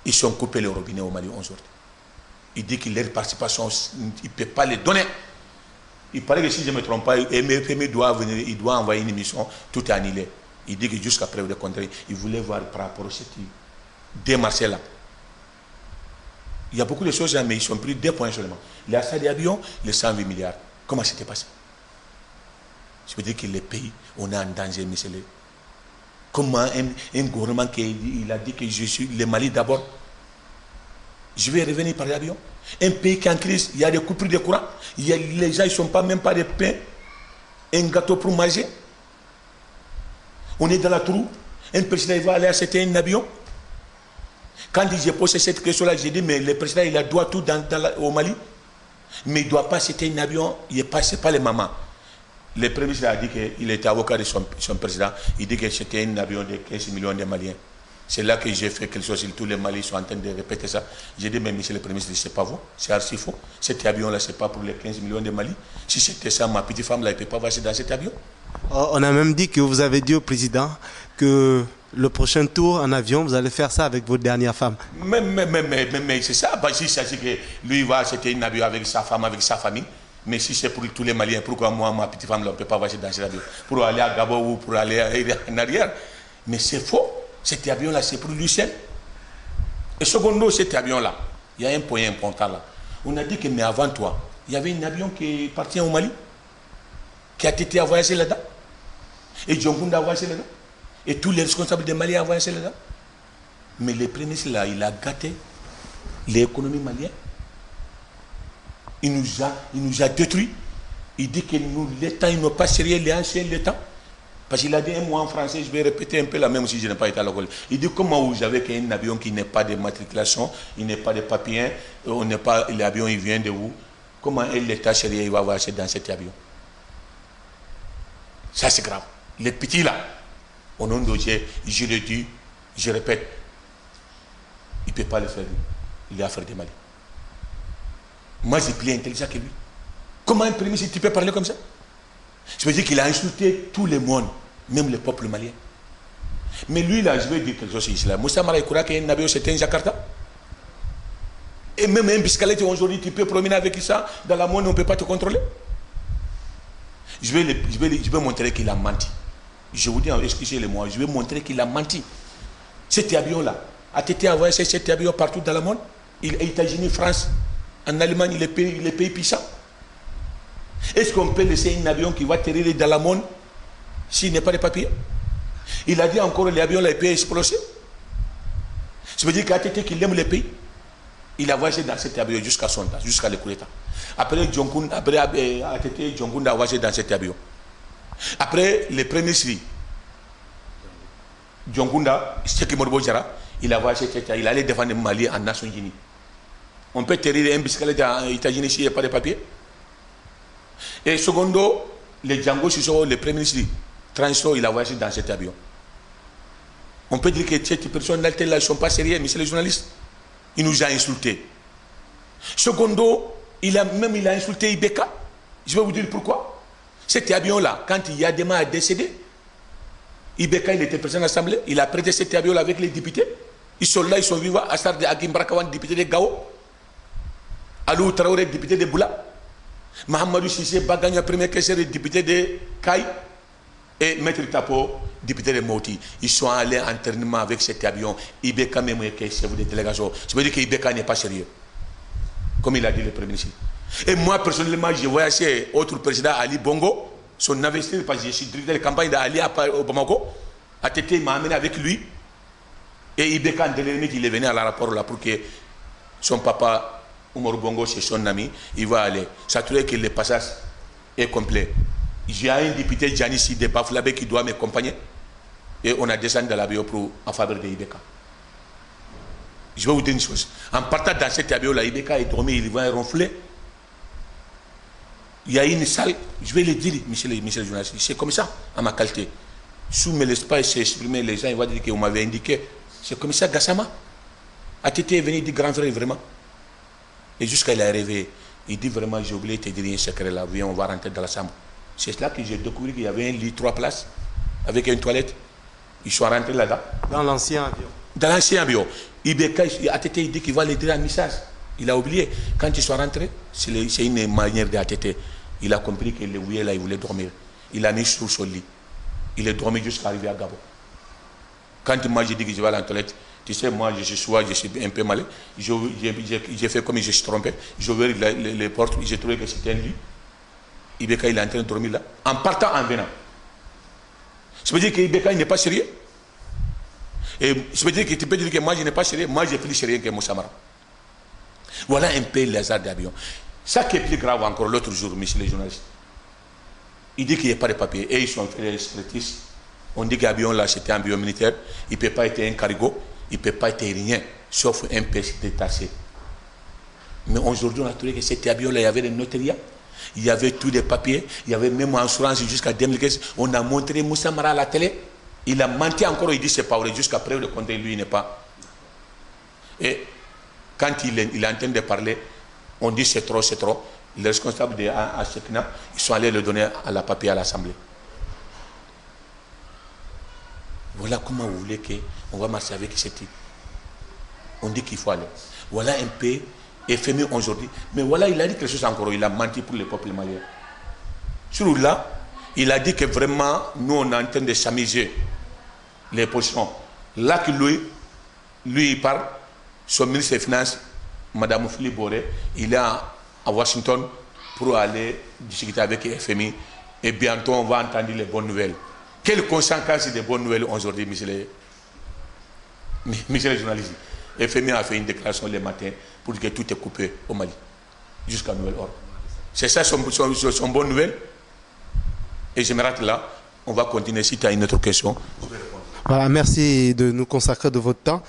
Ils ont coupé le robinet au Mali aujourd'hui. Il dit que leur participation, il ne peut pas les donner. Il paraît que si je ne me trompe pas, le FMI doit venir, il doit envoyer une mission, tout est annulé. Il dit que jusqu'à preuve de contraire, il voulait voir par rapport à cette démarche-là. Il y a beaucoup de choses, mais ils ont pris 2 points seulement. L'achat des avions, les 108 milliards. Comment c'était passé? Je veux dire que les pays, on est en danger, monsieur. Comment un gouvernement qui a dit que je suis le Mali d'abord, je vais revenir par l'avion. Un pays qui est en crise, il y a des coupures de courant, les gens ne sont pas même pas de pain, un gâteau pour manger. On est dans la trou, un président il va aller acheter un avion. Quand j'ai posé cette question-là, j'ai dit, mais le président il a doit tout au Mali, mais il ne doit pas acheter un avion, il n'est pas les mamans. Le Premier ministre a dit qu'il était avocat de son président, il dit que c'était un avion de 15 millions de Maliens. C'est là que j'ai fait quelque chose, tous les Maliens sont en train de répéter ça. J'ai dit, mais monsieur le Premier ministre, c'est pas vrai, c'est archi faux. Cet avion-là, ce n'est pas pour les 15 millions de Mali. Si c'était ça, ma petite femme, là, elle ne peut pas voyager dans cet avion. On a même dit que vous avez dit au président que le prochain tour en avion, vous allez faire ça avec votre dernière femme. Mais c'est ça. Bah, si c'est que lui va acheter un avion avec sa femme, avec sa famille. Mais si c'est pour tous les Maliens, pourquoi moi, ma petite femme, là, on ne peut pas voyager dans cet avion? Pour aller à Gabon ou pour aller en arrière. Mais c'est faux. Cet avion-là, c'est pour lui seul. Et secondo, cet avion-là, il y a un point important là. On a dit que, mais avant toi, il y avait un avion qui est parti au Mali, qui a été voyager là-dedans. Et Djongoun a voyagé là-dedans. Et tous les responsables des Maliens ont voyagé là-dedans. Mais le Premier ministre, là, il a gâté l'économie malienne. Il nous a détruit. Il dit que nous, l'État, ils n'ont pas sérieux les anciens l'État. Parce qu'il a dit un mot en français, je vais répéter un peu là, même si je n'ai pas été à l'école. Il dit, comment vous avez un avion qui n'est pas de matriculation, il n'est pas de papier, l'avion il vient de où? Comment l'État sérieux il va voyager dans cet avion? Ça c'est grave. Les petits là, au nom de Dieu, je le dis, je répète, il ne peut pas le faire. Il est affaire de Mali. Moi, j'ai plus intelligent que lui. Comment un premier ministre, tu peux parler comme ça? Je veux dire qu'il a insulté tout le monde, même le peuple malien. Mais lui, là, je vais dire quelque chose ici. Moussa Maraïkoura, qui est un avion, c'était un Jakarta. Et même un biscalette, aujourd'hui, tu peux promener avec ça. Dans la monnaie, on ne peut pas te contrôler. Je vais montrer qu'il a menti. Je vous dis, excusez-moi, je vais montrer qu'il a menti. Cet avion-là a été envoyé cet avion partout dans le monde. États-Unis, France, en Allemagne, les pays puissants. Est-ce qu'on peut laisser un avion qui va atterrir dans le monde s'il n'est pas de papier? Il a dit encore l'avion là peut exploser. Ça veut dire qu'ATT qu'il aime les pays. Il a voyagé dans cet avion jusqu'à son temps, jusqu'à le coup d'État. Après ATT, Djongoun a voyagé dans cet avion. Après le premier ministre Djongounda, Cheikh Morbo Diarra, il a voyagé, il allait défendre Mali en Nations Unies. On peut terrer un bicyclette aux États-Unis s'il n'y a pas de papier. Et secondo, le Django Sissoko, le premier ministre Transo, il a voyagé dans cet avion. On peut dire que cette personne-là, ils ne sont pas sérieux, mais c'est les journalistes. Il nous a insultés. Secondo, il a insulté Ibeka. Je vais vous dire pourquoi. Cet avion-là, quand il y a des gens à décéder, Ibeka, il était président de l'Assemblée, il a prêté cet avion-là avec les députés. Ils sont là, ils sont vivants. Assar de Hakim Brakawan, député de Gao. Alou Traoré, député de Boula. Mahamadou Sissé Baganya, premier caissier, député de Kai. Et Maître Tapo, député de Moti. Ils sont allés en entraînement avec cet avion. Ibeka même est chef de délégation. Ça veut dire que Ibeka n'est pas sérieux. Comme il a dit le premier ministre. Et moi, personnellement, j'ai voyagé autre président, Ali Bongo, son investisseur, parce que je suis directeur de campagne d'Ali au Bamako. ATT m'a amené avec lui. Et Ibeka, en délai, il est venu à l'aéroport là pour que son papa, Oumar Bongo, c'est son ami, il va aller. S'assurer que le passage est complet. J'ai un député, Janissi de Baflabé, qui doit m'accompagner. Et on a descendu dans l'avion en faveur de Ibeka. Je vais vous dire une chose. En partant dans cet avion-là, Ibeka est dormi, il va ronfler. Il y a une salle, je vais le dire, monsieur le journaliste, c'est comme ça, à ma qualité. Sous mes espaces, j'ai exprimé les gens, ils vont dire qu'on m'avait indiqué. C'est comme ça, Gassama. ATT est venu, il dit grand frère, vraiment. Et jusqu'à il est arrivé, il dit vraiment, j'ai oublié de te dire un secret là, viens, on va rentrer dans la chambre. C'est là que j'ai découvert qu'il y avait un lit 3 places, avec une toilette. Ils sont rentrés là-dedans. Dans l'ancien avion. Dans l'ancien avion. Ibeka, ATT, il dit qu'il va lui dire un message. Il a oublié. Quand ils sont rentrés, c'est une manière d'ATT. Il a compris que le Wouye là, il voulait dormir. Il a mis sur son lit. Il est dormi jusqu'à arriver à Gabo. Quand moi j'ai dit que je vais à la toilette, tu sais, moi je suis un peu malade. J'ai fait comme je suis trompé. J'ai ouvert les portes, j'ai trouvé que c'était un lit. Ibeka, il est en train de dormir là. En partant, en venant. Ça veut dire que Ibeka, il n'est pas sérieux. Et ça veut dire que tu peux dire que moi je n'ai pas sérieux. Moi j'ai plus sérieux que Moussa Mara. Voilà un peu les hasards d'avion. Ça qui est plus grave encore l'autre jour, monsieur les journalistes. Il dit qu'il n'y a pas de papier. Et ils sont fait les secrétistes. On dit que l'avion là, c'était un avion militaire. Il ne peut pas être un cargo. Il ne peut pas être rien. Sauf un PC détaché. Mais aujourd'hui, on a trouvé que cet avion là, il y avait des notariats. Il y avait tous les papiers. Il y avait même en assurance jusqu'à 2015. On a montré Moussa Mara à la télé. Il a menti encore. Il dit c'est pas vrai. Jusqu'à preuve de compter, lui, il n'est pas. Et quand il est en train de parler, on dit c'est trop, c'est trop. Les responsables de Ashekna, ils sont allés le donner à la papier à l'Assemblée. Voilà comment vous voulez qu'on va marcher avec ce type. On dit qu'il faut aller. Voilà un peu FMI aujourd'hui. Mais voilà, il a dit quelque chose encore. Il a menti pour le peuple malien. Sur là, il a dit que vraiment, nous, on est en train de s'amuser les positions. Là que lui, il parle, son ministre des Finances, Mme Philippe Boré, il est à Washington pour aller discuter avec le FMI. Et bientôt, on va entendre les bonnes nouvelles. Quelles conséquences des bonnes nouvelles aujourd'hui, monsieur le journaliste? Le FMI a fait une déclaration le matin pour dire que tout est coupé au Mali, jusqu'à nouvel ordre. C'est ça son bonne nouvelle. Et je m'arrête là. On va continuer. Si tu as une autre question, je vais répondre. Voilà, merci de nous consacrer de votre temps.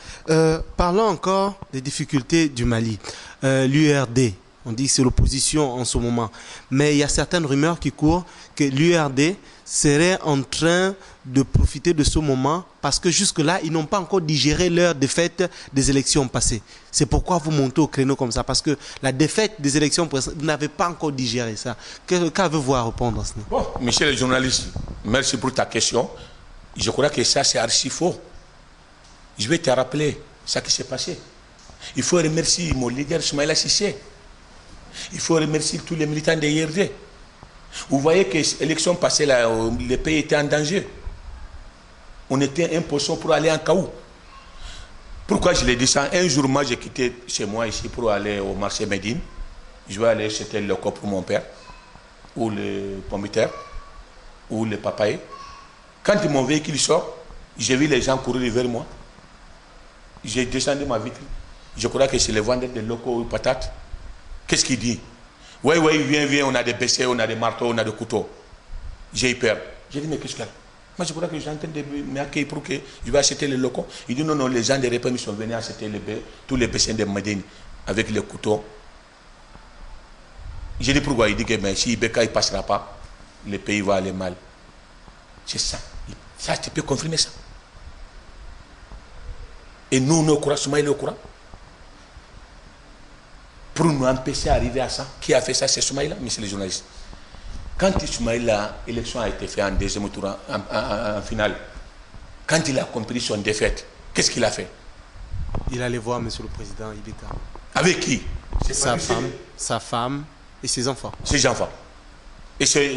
Parlons encore des difficultés du Mali. L'URD, on dit que c'est l'opposition en ce moment. Mais il y a certaines rumeurs qui courent que l'URD serait en train de profiter de ce moment parce que jusque-là, ils n'ont pas encore digéré leur défaite des élections passées. C'est pourquoi vous montez au créneau comme ça, parce que la défaite des élections passées, vous n'avez pas encore digéré ça. Qu'avez-vous à répondre à cela? Bon, monsieur le journaliste, merci pour ta question. Je crois que ça, c'est archi faux. Je vais te rappeler ce qui s'est passé. Il faut remercier mon leader Soumaïla Cissé. Il faut remercier tous les militants de IRD. Vous voyez que l'élection passée, là, le pays était en danger. On était un poisson pour aller en Kaou. Pourquoi je l'ai dit ça? Un jour, moi, j'ai quitté chez moi ici pour aller au marché Médine. Je vais aller acheter le coq pour mon père, ou le pomme de terre, ou le papaye. Quand mon véhicule sort, j'ai vu les gens courir vers moi. J'ai descendu ma vitre. Je crois que c'est le vendeur de locaux ou patates. Qu'est-ce qu'il dit? Oui, viens, on a des bessets, on a des marteaux, on a des couteaux. J'ai eu peur. J'ai dit, mais qu'est-ce qu'il y a? Moi, je crois que je suis en train de m'accueillir pour que je vais acheter les locaux. Il dit, non, les gens de Répémy sont venus acheter tous les bessets de Médine avec les couteaux. J'ai dit, pourquoi? Il dit que si Ibeka ne passera pas, le pays va aller mal. C'est ça. Ça, tu peux confirmer ça. Et nous, on est au courant, Soumaïla est au courant. Pour nous empêcher d'arriver à ça, qui a fait ça? C'est Soumaïla, monsieur le journaliste. Quand Soumaïla, l'élection a été faite en deuxième tour, en finale, quand il a compris son défaite, qu'est-ce qu'il a fait? Il allait voir monsieur le président Ibeka. Avec qui? Sa femme et ses enfants. Ses enfants. Et c'est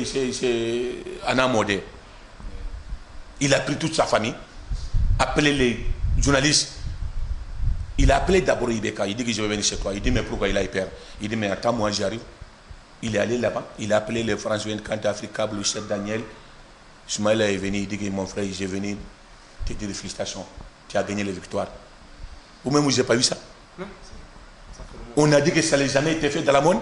Anna Modé. Il a pris toute sa famille, appelé les journalistes. Il a appelé d'abord Ibeka. Il dit que je vais venir chez toi. Il dit, mais pourquoi il a eu peur? Il dit, mais attends, moi j'arrive. Il est allé là-bas. Il a appelé les Français, quand Africa, le chef Daniel. Soumaïla est venu. Il dit que mon frère, j'ai venu te dire félicitations. Tu as gagné la victoire. Vous-même, vous n'avez pas vu ça? Non. On a dit que ça n'a jamais été fait dans la monde.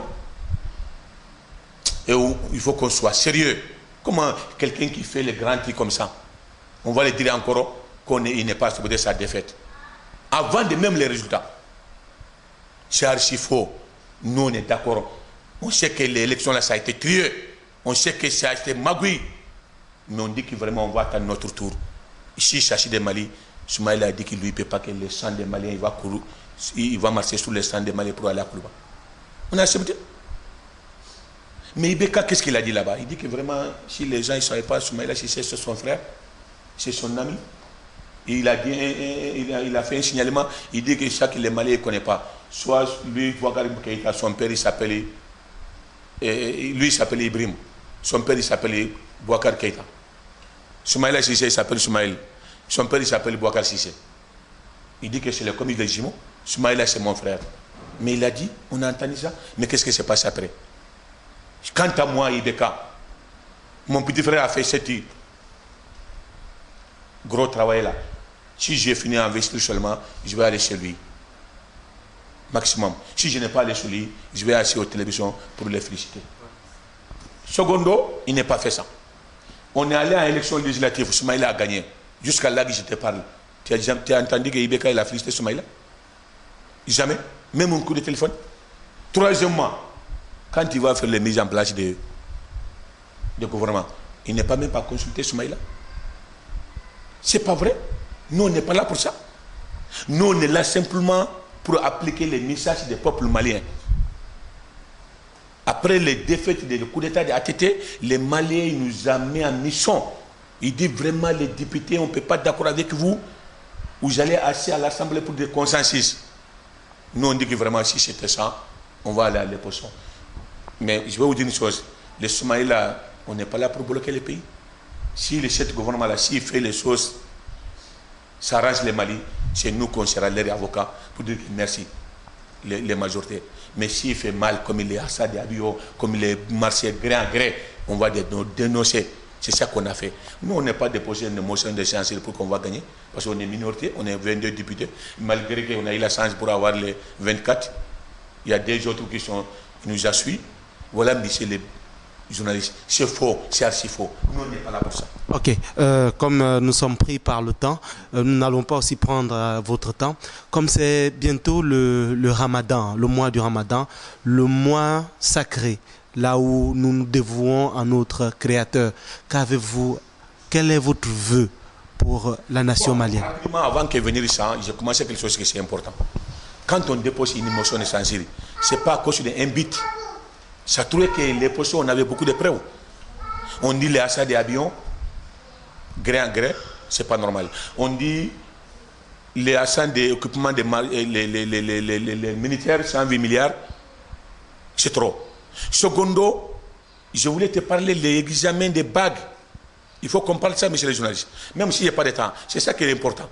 Et il faut qu'on soit sérieux. Comment quelqu'un qui fait les grands trucs comme ça, on va le dire encore qu'il n'est pas supposé sa défaite. Avant de même les résultats. C'est archi faux. Nous, on est d'accord. On sait que l'élection là, ça a été trieux. On sait que ça a été magouille. Mais on dit que vraiment, on va attendre notre tour. Ici, Chachi de Mali, Soumaïla a dit qu'il ne peut pas que le sang des Maliens, il va marcher sur le sang des Maliens pour aller à Koulouba. On a accepté. Mais Ibeka, qu'est-ce qu'il a dit là-bas? Il dit que vraiment, si les gens ne savaient pas Soumaïla, si c'est son frère, c'est son ami. Il a fait un signalement. Il dit que chaque les Maliens ne connaît pas. Soit lui, son père, il s'appelle Ibrahim. Son père, il s'appelle Bouakar Keïta. Soumaïla Sissé, il s'appelle Soumaïl. Son père, il s'appelle Bouakar Sissé. Il dit que c'est le commis des jumeaux. Soumaïla, c'est mon frère. Mais il a dit, on a entendu ça. Mais qu'est-ce qui s'est passé après? Quant à moi, Ibeka, mon petit frère a fait ce gros travail-là. Si j'ai fini à investir seulement, je vais aller chez lui. Maximum. Si je n'ai pas allé chez lui, je vais aller aux télévisions pour les féliciter. Secondo, il n'a pas fait ça. On est allé à l'élection législative, Soumaïla a gagné. Jusqu'à là que je te parle. Tu as entendu que Ibeka il a félicité Soumaïla? Jamais. Même un coup de téléphone. Troisièmement, quand il va faire les mises en place de gouvernement, il n'est pas même pas consulté Soumaïla. C'est pas vrai. Nous, on n'est pas là pour ça. Nous, on est là simplement pour appliquer les messages des peuples maliens. Après les défaites du coup d'État de ATT, les Maliens nous ont mis en mission. Il dit vraiment, les députés, on ne peut pas d'accord avec vous. Vous allez assis à l'Assemblée pour des consensus. Nous, on dit que vraiment, si c'était ça, on va aller à l'opposition. Mais je vais vous dire une chose. Les Soumaïla, on n'est pas là pour bloquer le pays. Si le chef de gouvernement, s'il fait les choses, ça arrange les Mali, c'est nous qu'on sera leur avocat pour dire merci, les majorités. Mais s'il fait mal, comme il est Assad et Abio, comme il est marché gré en gré, on va dénoncer. C'est ça qu'on a fait. Nous, on n'est pas déposé une motion de censure pour qu'on va gagner, parce qu'on est minorité, on est 22 députés. Malgré qu'on a eu la chance pour avoir les 24, il y a des autres qui nous assuient. Voilà, monsieur les journalistes. C'est faux, c'est archi faux. Nous, on n'est pas là pour ça. Ok, comme nous sommes pris par le temps, nous n'allons pas aussi prendre votre temps. Comme c'est bientôt le Ramadan, le mois du Ramadan, le mois sacré, là où nous nous dévouons à notre Créateur. Qu'avez-vous, quel est votre vœu pour la nation malienne? Rapidement, avant de venir ici, j'ai commencé quelque chose qui est important. Quand on dépose une motion de censure, ce n'est pas à cause d'un but. Ça trouvait que les poissons, on avait beaucoup de preuves. On dit les achats des avions, gré en gré, ce n'est pas normal. On dit les achats des équipements des les militaires, 108 milliards, c'est trop. Secondo, je voulais te parler de l'examen des bagues Il faut qu'on parle de ça, monsieur les journalistes. Même s'il n'y a pas de temps. C'est ça qui est important.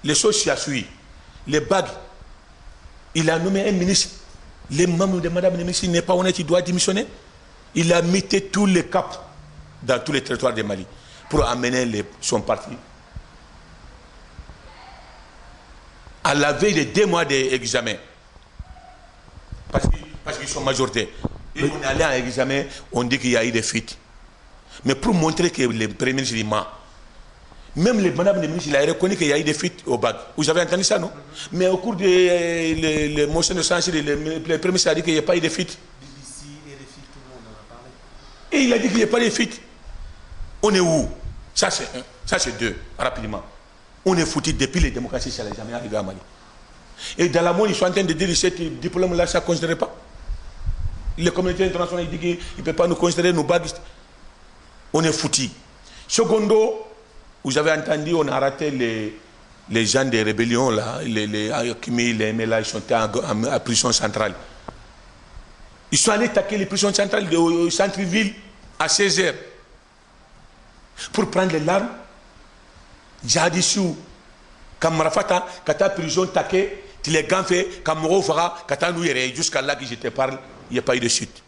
Les choses s'y suivi. Les bagues. Il a nommé un ministre. Les membres de madame le ministre, il n'est pas honnête, il doit démissionner. Il a mis tous les caps dans tous les territoires du Mali pour amener son parti. À la veille de 2 mois d'examen. Parce qu'ils sont majoritaires. Et on est allé en examen, on dit qu'il y a eu des fuites. Mais pour montrer que le Premier ministre dit ment, même madame le ministre, il a reconnu qu'il y a eu des fuites au bac. Vous avez entendu ça, non? Mais au cours des motions de censure, le Premier ministre a dit qu'il n'y a pas eu de fuites. Et il a dit qu'il n'y a pas de fuites. On est où? Ça, c'est 2, rapidement. On est foutu depuis les démocraties, ça n'est jamais arrivé à Mali. Et dans la monde, ils sont en train de dire que ce diplôme-là, ça ne considère pas. Les communautés internationales disent qu'ils ne peuvent pas nous considérer, nos bagues. On est foutu. Secondo, vous avez entendu, on a raté les gens des rébellions, là, les Akimi, les MLA, ils sont en prison centrale. Ils sont allés attaquer les prisons centrales de centre-ville à 16h pour prendre les larmes. Jadissou, Kamarafata, Kata prison taqué, tu les gants fait, Kamoro Fara, Kata Nouyere, jusqu'à là que je te parle, il n'y a pas eu de chute.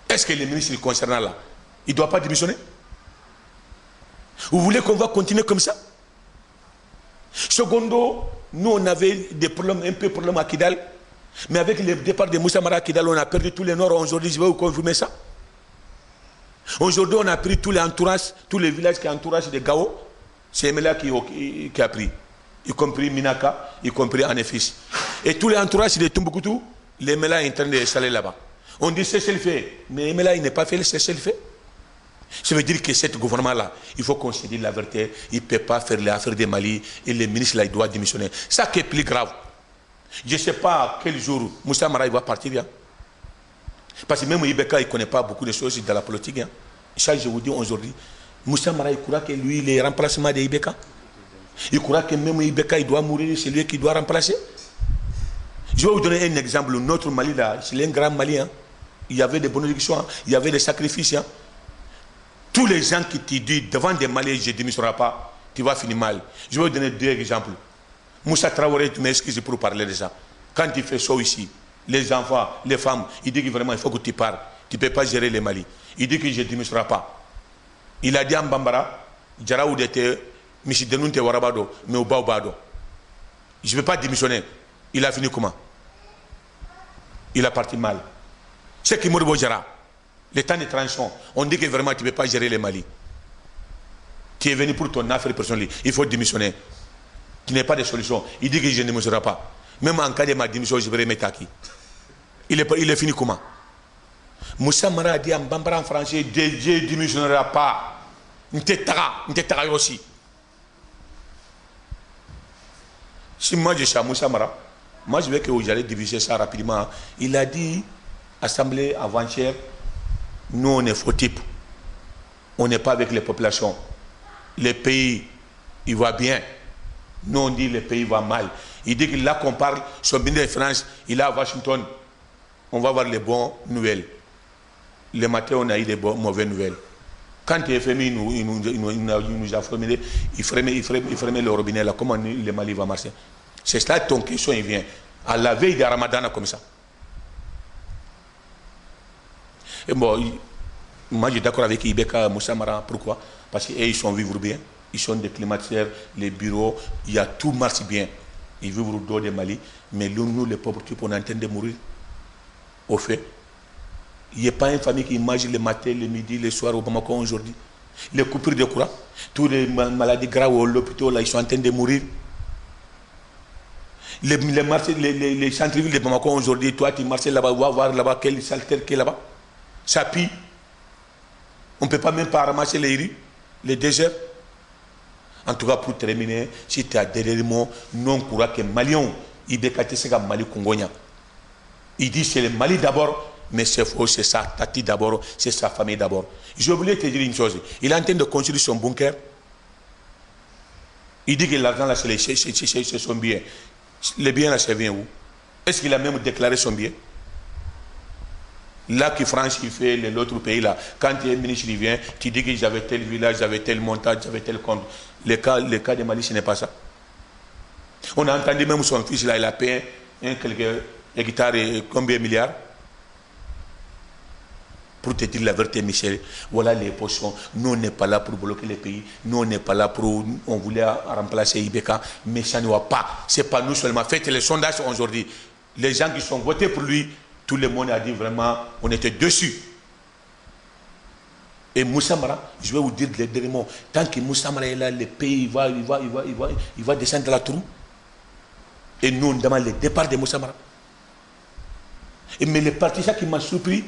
Est-ce que le ministre concernant là, il ne doit pas démissionner? Vous voulez qu'on va continuer comme ça? Secondo, nous on avait des problèmes, un peu de problèmes à Kidal, mais avec le départ de Moussa Mara à Kidal, on a perdu tous les Nord. Aujourd'hui, je vais vous confirmer ça. Aujourd'hui, on a pris tous les entourages, tous les villages qui entourent de Gao. C'est MLA qui a pris, y compris Minaka, y compris Anefis. Et tous les entourages de Tombouctou, les MLA est en train de s'aller là-bas. On dit c'est le fait, mais MLA il n'est pas fait, c'est le fait. Ça veut dire que ce gouvernement-là, il faut qu'on se dise la vérité, il ne peut pas faire les affaires des Mali et le ministre là, il doit démissionner. Ça qui est plus grave. Je ne sais pas quel jour Moussa Mara va partir. Hein. Parce que même Ibeka, il ne connaît pas beaucoup de choses dans la politique. Hein. Ça, je vous dis aujourd'hui, Moussa Mara, il croit que lui, il est remplacement de Ibeka. Il croit que même Ibeka, il doit mourir, c'est lui qui doit remplacer. Je vais vous donner un exemple. Notre Mali, là, c'est un grand Mali. Hein. Il y avait des bénédictions, hein. Il y avait des sacrifices. Hein. Tous les gens qui te disent devant des Maliens, je ne démissionnerai pas, tu vas finir mal. Je vais vous donner 2 exemples. Moussa Traoré, tu m'excuses pour parler de ça. Quand il fait ça ici, les enfants, les femmes, il dit que vraiment il faut que tu parles. Tu ne peux pas gérer les Mali. Il dit que je ne démissionnerai pas. Il a dit à Mbambara, Djaraoud était, Michidenunte Warabado, mais au Baobado. Je ne peux pas démissionner. Il a fini comment? Il a parti mal. C'est qui Moribo Djara. Les temps de transition, on dit que vraiment tu ne peux pas gérer les Mali. Tu es venu pour ton affaire personnelle, il faut démissionner. Tu n'as pas de solution. Il dit que je ne démissionnerai pas. Même en cas de ma démission, je vais remettre à qui? Il est fini comment? Moussa Mara a dit en Bambara en français, je ne démissionnerai pas. N't'etara aussi. Si moi je suis à Moussa Mara, moi je veux que vous allez diviser ça rapidement. Il a dit, assemblée avant-hier, nous on est faux type. On n'est pas avec les populations. Les pays, il va bien. Nous on dit le pays va mal. Il dit que là qu'on parle, son ministre de France, il est à Washington. On va voir les bonnes nouvelles. Le matin, on a eu des mauvaises nouvelles. Quand le FMI nous a formulé, il fermait le robinet là. Comment le Mali va marcher? C'est cela ton question, il vient. À la veille de Ramadan, comme ça. Et bon, moi, je suis d'accord avec Ibeka Moussa Mara. Pourquoi? Parce qu'ils sont vivre bien. Ils sont des climatiseurs, les bureaux, il y a tout marche bien. Ils vivent au dos de Mali. Mais nous, les pauvres types, on est en train de mourir. Au fait, il n'y a pas une famille qui mange le matin, le midi, le soir au Bamako aujourd'hui. Les coupures de courant, toutes les maladies graves au l'hôpital, là, ils sont en train de mourir. Les centres-villes de Bamako aujourd'hui, toi, tu marches là-bas, tu vas voir là-bas quel salter qui est là-bas. Ça pue. On ne peut pas même pas ramasser les riz, les déserts. En tout cas, pour terminer, si tu as derrière moi, non courant que Malion, il décate ce que Mali Congonia. Il dit c'est le Mali d'abord, mais c'est faux, c'est sa tati d'abord, c'est sa famille d'abord. Je voulais te dire une chose. Il est en train de construire son bunker. Il dit que l'argent là, c'est son bien. Le bien là, ça vient où? Est-ce qu'il a même déclaré son bien? Là qui France, il fait l'autre pays là. Quand il y a un ministre qui vient, tu dis que j'avais tel village, j'avais tel montage, j'avais tel compte. Le cas de Mali, ce n'est pas ça. On a entendu même son fils là, il a payé quelques hectares et combien de milliards. Pour te dire la vérité, Michel, voilà les potions. Nous, on n'est pas là pour bloquer les pays. Nous, on n'est pas là pour... On voulait remplacer Ibeka, mais ça ne va pas. Ce n'est pas nous seulement. Faites les sondages aujourd'hui. Les gens qui sont votés pour lui, tout le monde a dit vraiment, on était dessus. Et Moussa Mara, je vais vous dire les derniers mots. Tant que Moussa Mara est là, le pays il va descendre la trou. Et nous, on demande le départ de Moussa Mara. Mais les partisans qui m'ont surpris,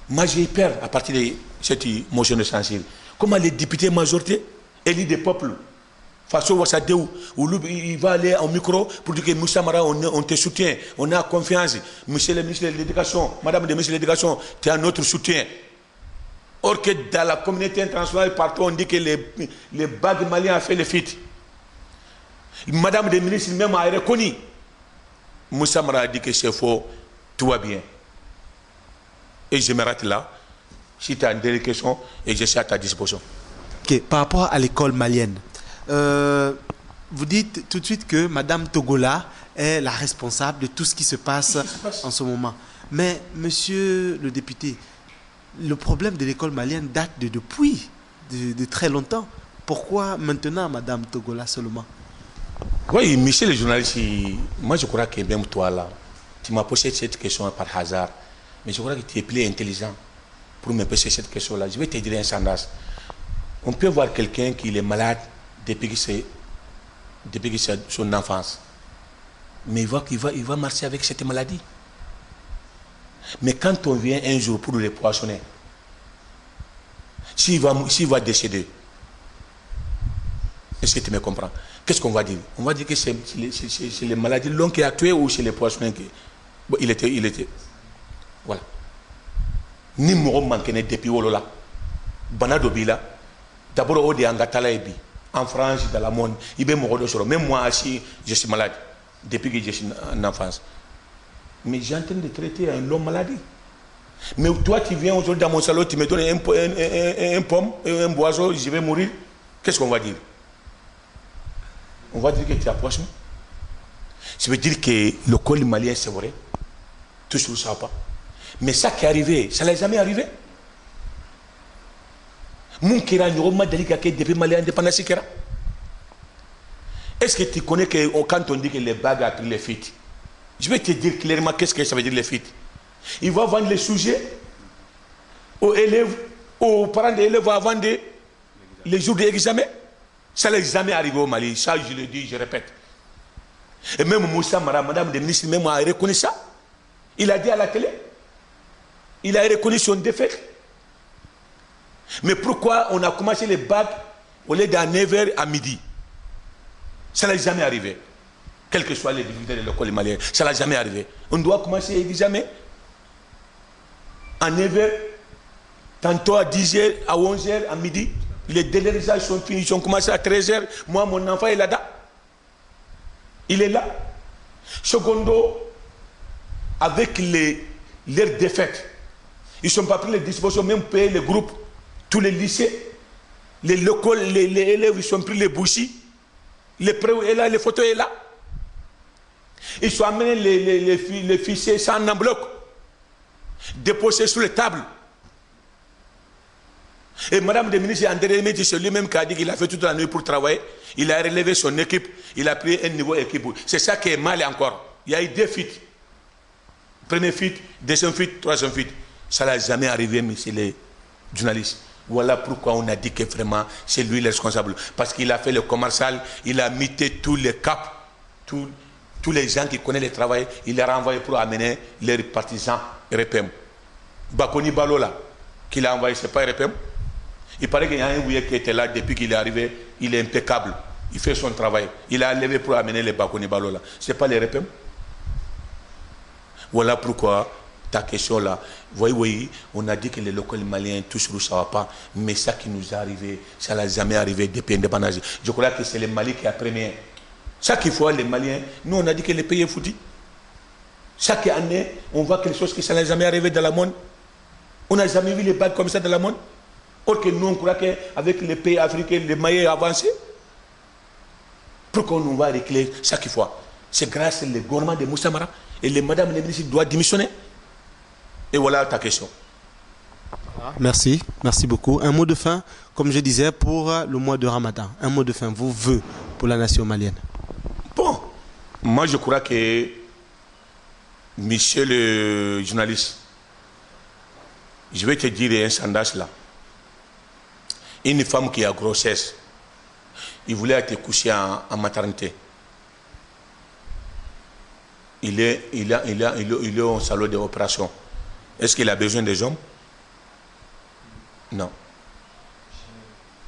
moi j'ai peur à partir de cette motion de censure. Comment les députés majorité, élus des peuples, Faso Wassadeu, il va aller en micro pour dire que Moussa Mara, on te soutient, on a confiance. Monsieur le ministre de l'Éducation, Madame le ministre de l'Éducation, tu as notre soutien. Or que dans la communauté internationale, partout, on dit que les bagues maliens ont fait le fit. Madame le ministre même a reconnu. Moussa Mara a dit que c'est faux, tout va bien. Et je m'arrête là. Si tu as une question, et je suis à ta disposition. Ok, par rapport à l'école malienne, vous dites tout de suite que Madame Togola est la responsable de tout ce qui se passe en ce moment. Mais, monsieur le député, le problème de l'école malienne date depuis très longtemps. Pourquoi maintenant Madame Togola seulement? Oui, Michel le journaliste, moi je crois que même toi là, tu m'as posé cette question par hasard. Mais je crois que tu es plus intelligent pour me poser cette question-là. Je vais te dire un sondage. On peut voir quelqu'un qui est malade depuis son enfance. Mais il va marcher avec cette maladie. Mais quand on vient un jour pour le poissonner, s'il va décéder, est-ce que tu me comprends? Qu'est-ce qu'on va dire? On va dire que c'est les maladies longues qui a tué ou c'est les poissonnés qui... Bon, il était... Voilà. Ni moro mankene depuis wolola. Banado bila. D'abord au de angatala ebi. En France, dans la monde, il y a moro de soro. Même moi aussi, je suis malade depuis que je suis en enfance. Mais j'ai en train de traiter une longue maladie. Mais toi, tu viens aujourd'hui dans mon salon, tu me donnes un pomme, un boiseau, je vais mourir. Qu'est-ce qu'on va dire? On va dire que tu as poisson. Ça veut dire que le col malien, c'est vrai. Tout ce que ça va pas. Mais ça qui est arrivé, ça ne l'est jamais arrivé. Mon kira n'y dalika que depuis Mali indépendance kira. Est-ce que tu connais que quand on dit que les bagues a pris les fuites, je vais te dire clairement qu'est-ce que ça veut dire les fuites. Il va vendre les sujets aux élèves, aux parents des élèves avant les jours d'examen. Ça ne l'est jamais arrivé au Mali. Ça, je le dis, je répète. Et même Moussa Mara, Madame le ministre, même a reconnu ça. Il a dit à la télé. Il a reconnu son défaite. Mais pourquoi on a commencé les bacs au lieu d'à 9h à midi? Ça n'est jamais arrivé. Quelles que soient les difficultés de l'école malienne, ça n'a jamais arrivé. On doit commencer l'examen à 9h, tantôt à 10h, à 11h, à midi. Les délais sont finis, ils ont commencé à 13h. Moi, mon enfant est là-bas. Il est là. Secondo, avec leurs défaites, ils ne sont pas pris les dispositions, même payer les groupes, tous les lycées, les locaux, les élèves, ils sont pris les bougies, les preuves est là, les photos est là. Ils sont amenés les fichiers sans en bloc, déposés sur les tables. Et Madame le ministre André Métis, c'est lui-même qui a dit qu'il a fait toute la nuit pour travailler. Il a relevé son équipe, il a pris un niveau équipe. C'est ça qui est mal encore. Il y a eu 2 fuites. Première fuite, deuxième fuite, troisième fuite. Ça n'a jamais arrivé, monsieur les journalistes. Voilà pourquoi on a dit que vraiment c'est lui le responsable. Parce qu'il a fait le commercial, il a mité tous les caps, tous les gens qui connaissent le travail, il les a renvoyés pour amener les partisans RPM. Bakoni Balola, qu'il a envoyé, c'est pas RPM. Il paraît qu'il y a un Ouïe qui était là depuis qu'il est arrivé, il est impeccable, il fait son travail. Il a levé pour amener les Bakoni Balola. Ce n'est pas les RPM. Voilà pourquoi ta question là, voyez, on a dit que les locaux maliens, toujours ça ne va pas, mais ça qui nous est arrivé, ça n'a jamais arrivé depuis l'indépendance. Je crois que c'est le Mali qui a premier. Ça qu'il faut, les Maliens, nous on a dit que les pays est foutu. Chaque année, on voit quelque chose qui ne s'est jamais arrivé dans le monde. On n'a jamais vu les balles comme ça dans le monde. Or que nous, on croit qu'avec les pays africains, les moyens avancés, pourquoi on va régler chaque fois? C'est grâce au gouvernement de Moussa Mara et les madame les ministres doivent démissionner. Et voilà ta question. Merci, merci beaucoup. Un mot de fin, comme je disais, pour le mois de Ramadan. Un mot de fin, vos vœux pour la nation malienne. Bon, moi je crois que, monsieur le journaliste, je vais te dire un sondage là. Une femme qui a grossesse, il voulait être couché en maternité. Il est au salon d'opération. Est-ce qu'il a besoin des hommes? Non.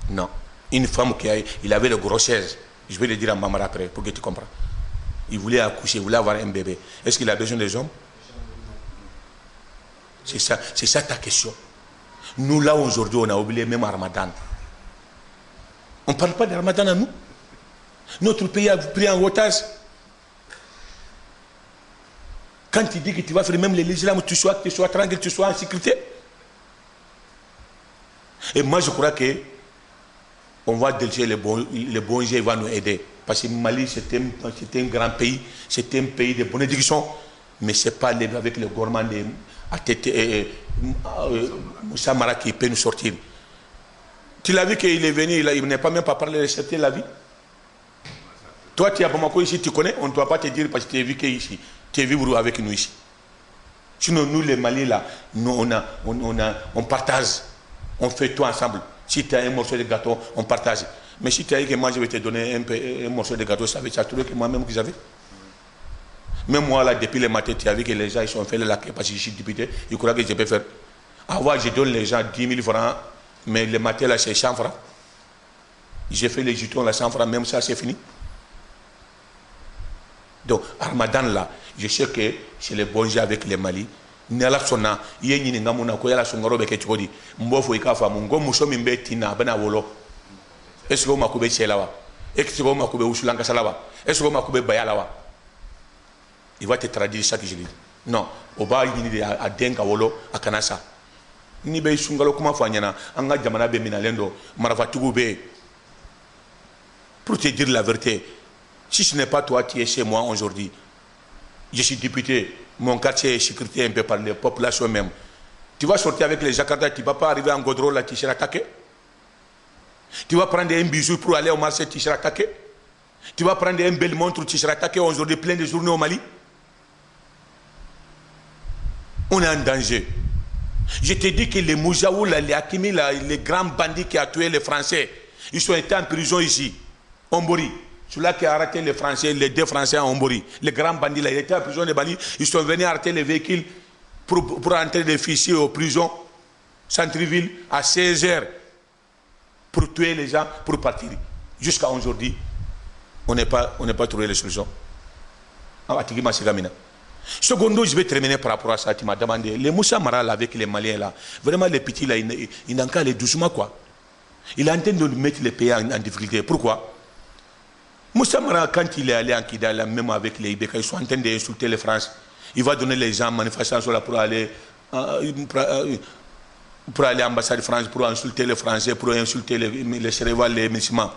Non. Une femme il avait de grossesse, je vais le dire à maman après pour que tu comprennes. Il voulait accoucher, il voulait avoir un bébé. Est-ce qu'il a besoin des hommes? C'est ça ta question. Nous là aujourd'hui, on a oublié même Ramadan. On ne parle pas de Ramadan à nous. Notre pays a pris en otage. Quand tu dis que tu vas faire même l'islam, tu sois tranquille, tu sois en sécurité. Et moi je crois que on va délaisser les bons jeux, il va nous aider. Parce que Mali, c'est un grand pays, c'est un pays de bonne éducation, mais ce n'est pas avec le gouvernement de Moussa Mara qui peut nous sortir. Tu l'as vu qu'il est venu, il n'est pas même pas parlé de accepter la vie. Toi, tu es à Bamako ici, tu connais, on ne doit pas te dire parce que tu es vécu ici, tu es vivre avec nous ici. Sinon, nous les Maliens là, nous, on partage, on fait tout ensemble. Si tu as un morceau de gâteau, on partage. Mais si tu as dit que moi je vais te donner un morceau de gâteau, ça veut dire que moi-même que j'avais. Même moi là, depuis le matin, tu as vu que les gens ils sont fait la queue parce que je suis député, ils croient que je peux faire. Avant, je donne les gens 10 000 francs, mais le matin là, c'est 100 francs. J'ai fait les jetons là, 100 francs, même ça c'est fini. Donc, Ramadan là, je sais que c'est le bon jeu avec les Mali. Nala sona yenyi ni ngamuna ko yala songaro be ke chodi mbofo ikafa mungo musomi mbetina bana wolo esko makube chelawa esko makube usulanga salawa esko makube bayalawa il va te traduire chaque jour. Non, oba yini de adenga wolo akanasa ni be sungalo kuma fanyana anga jamana be minalendo marafatugu be. Pour te dire la vérité, si ce n'est pas toi qui es chez moi aujourd'hui, je suis député, mon quartier est sécurité un peu par les populations même. Tu vas sortir avec les Jakarta, tu ne vas pas arriver en Godro là, tu seras attaqué. Tu vas prendre un bijou pour aller au marché, tu seras attaqué. Tu vas prendre un bel montre, tu seras attaqué aujourd'hui plein de journées au Mali. On est en danger. Je te dis que les Moujaou, les Hakimi, les grands bandits qui ont tué les Français, ils sont été en prison ici, Ombori. Celui-là qui a arrêté les Français, les deux Français à Ombori, les grands bandits, là, ils étaient en prison de Bali, ils sont venus arrêter les véhicules pour entrer des fichiers aux prisons, centre-ville, à 16 heures, pour tuer les gens, pour partir. Jusqu'à aujourd'hui, on n'a pas trouvé les solutions. Secondo, je vais terminer par rapport à ça, tu m'as demandé, les Moussa Mara là, avec les Maliens là, vraiment les petits là, ils n'ont qu'à aller doucement quoi. Il est en train de mettre les pays en difficulté. Pourquoi? Moussa Mara, quand il est allé en Kidal, même avec les Ibeka, ils sont en train d'insulter les France. Il va donner les gens en manifestation là pour aller à l'ambassade de France, pour insulter les Français, pour insulter les Sénégalais, les musulmans.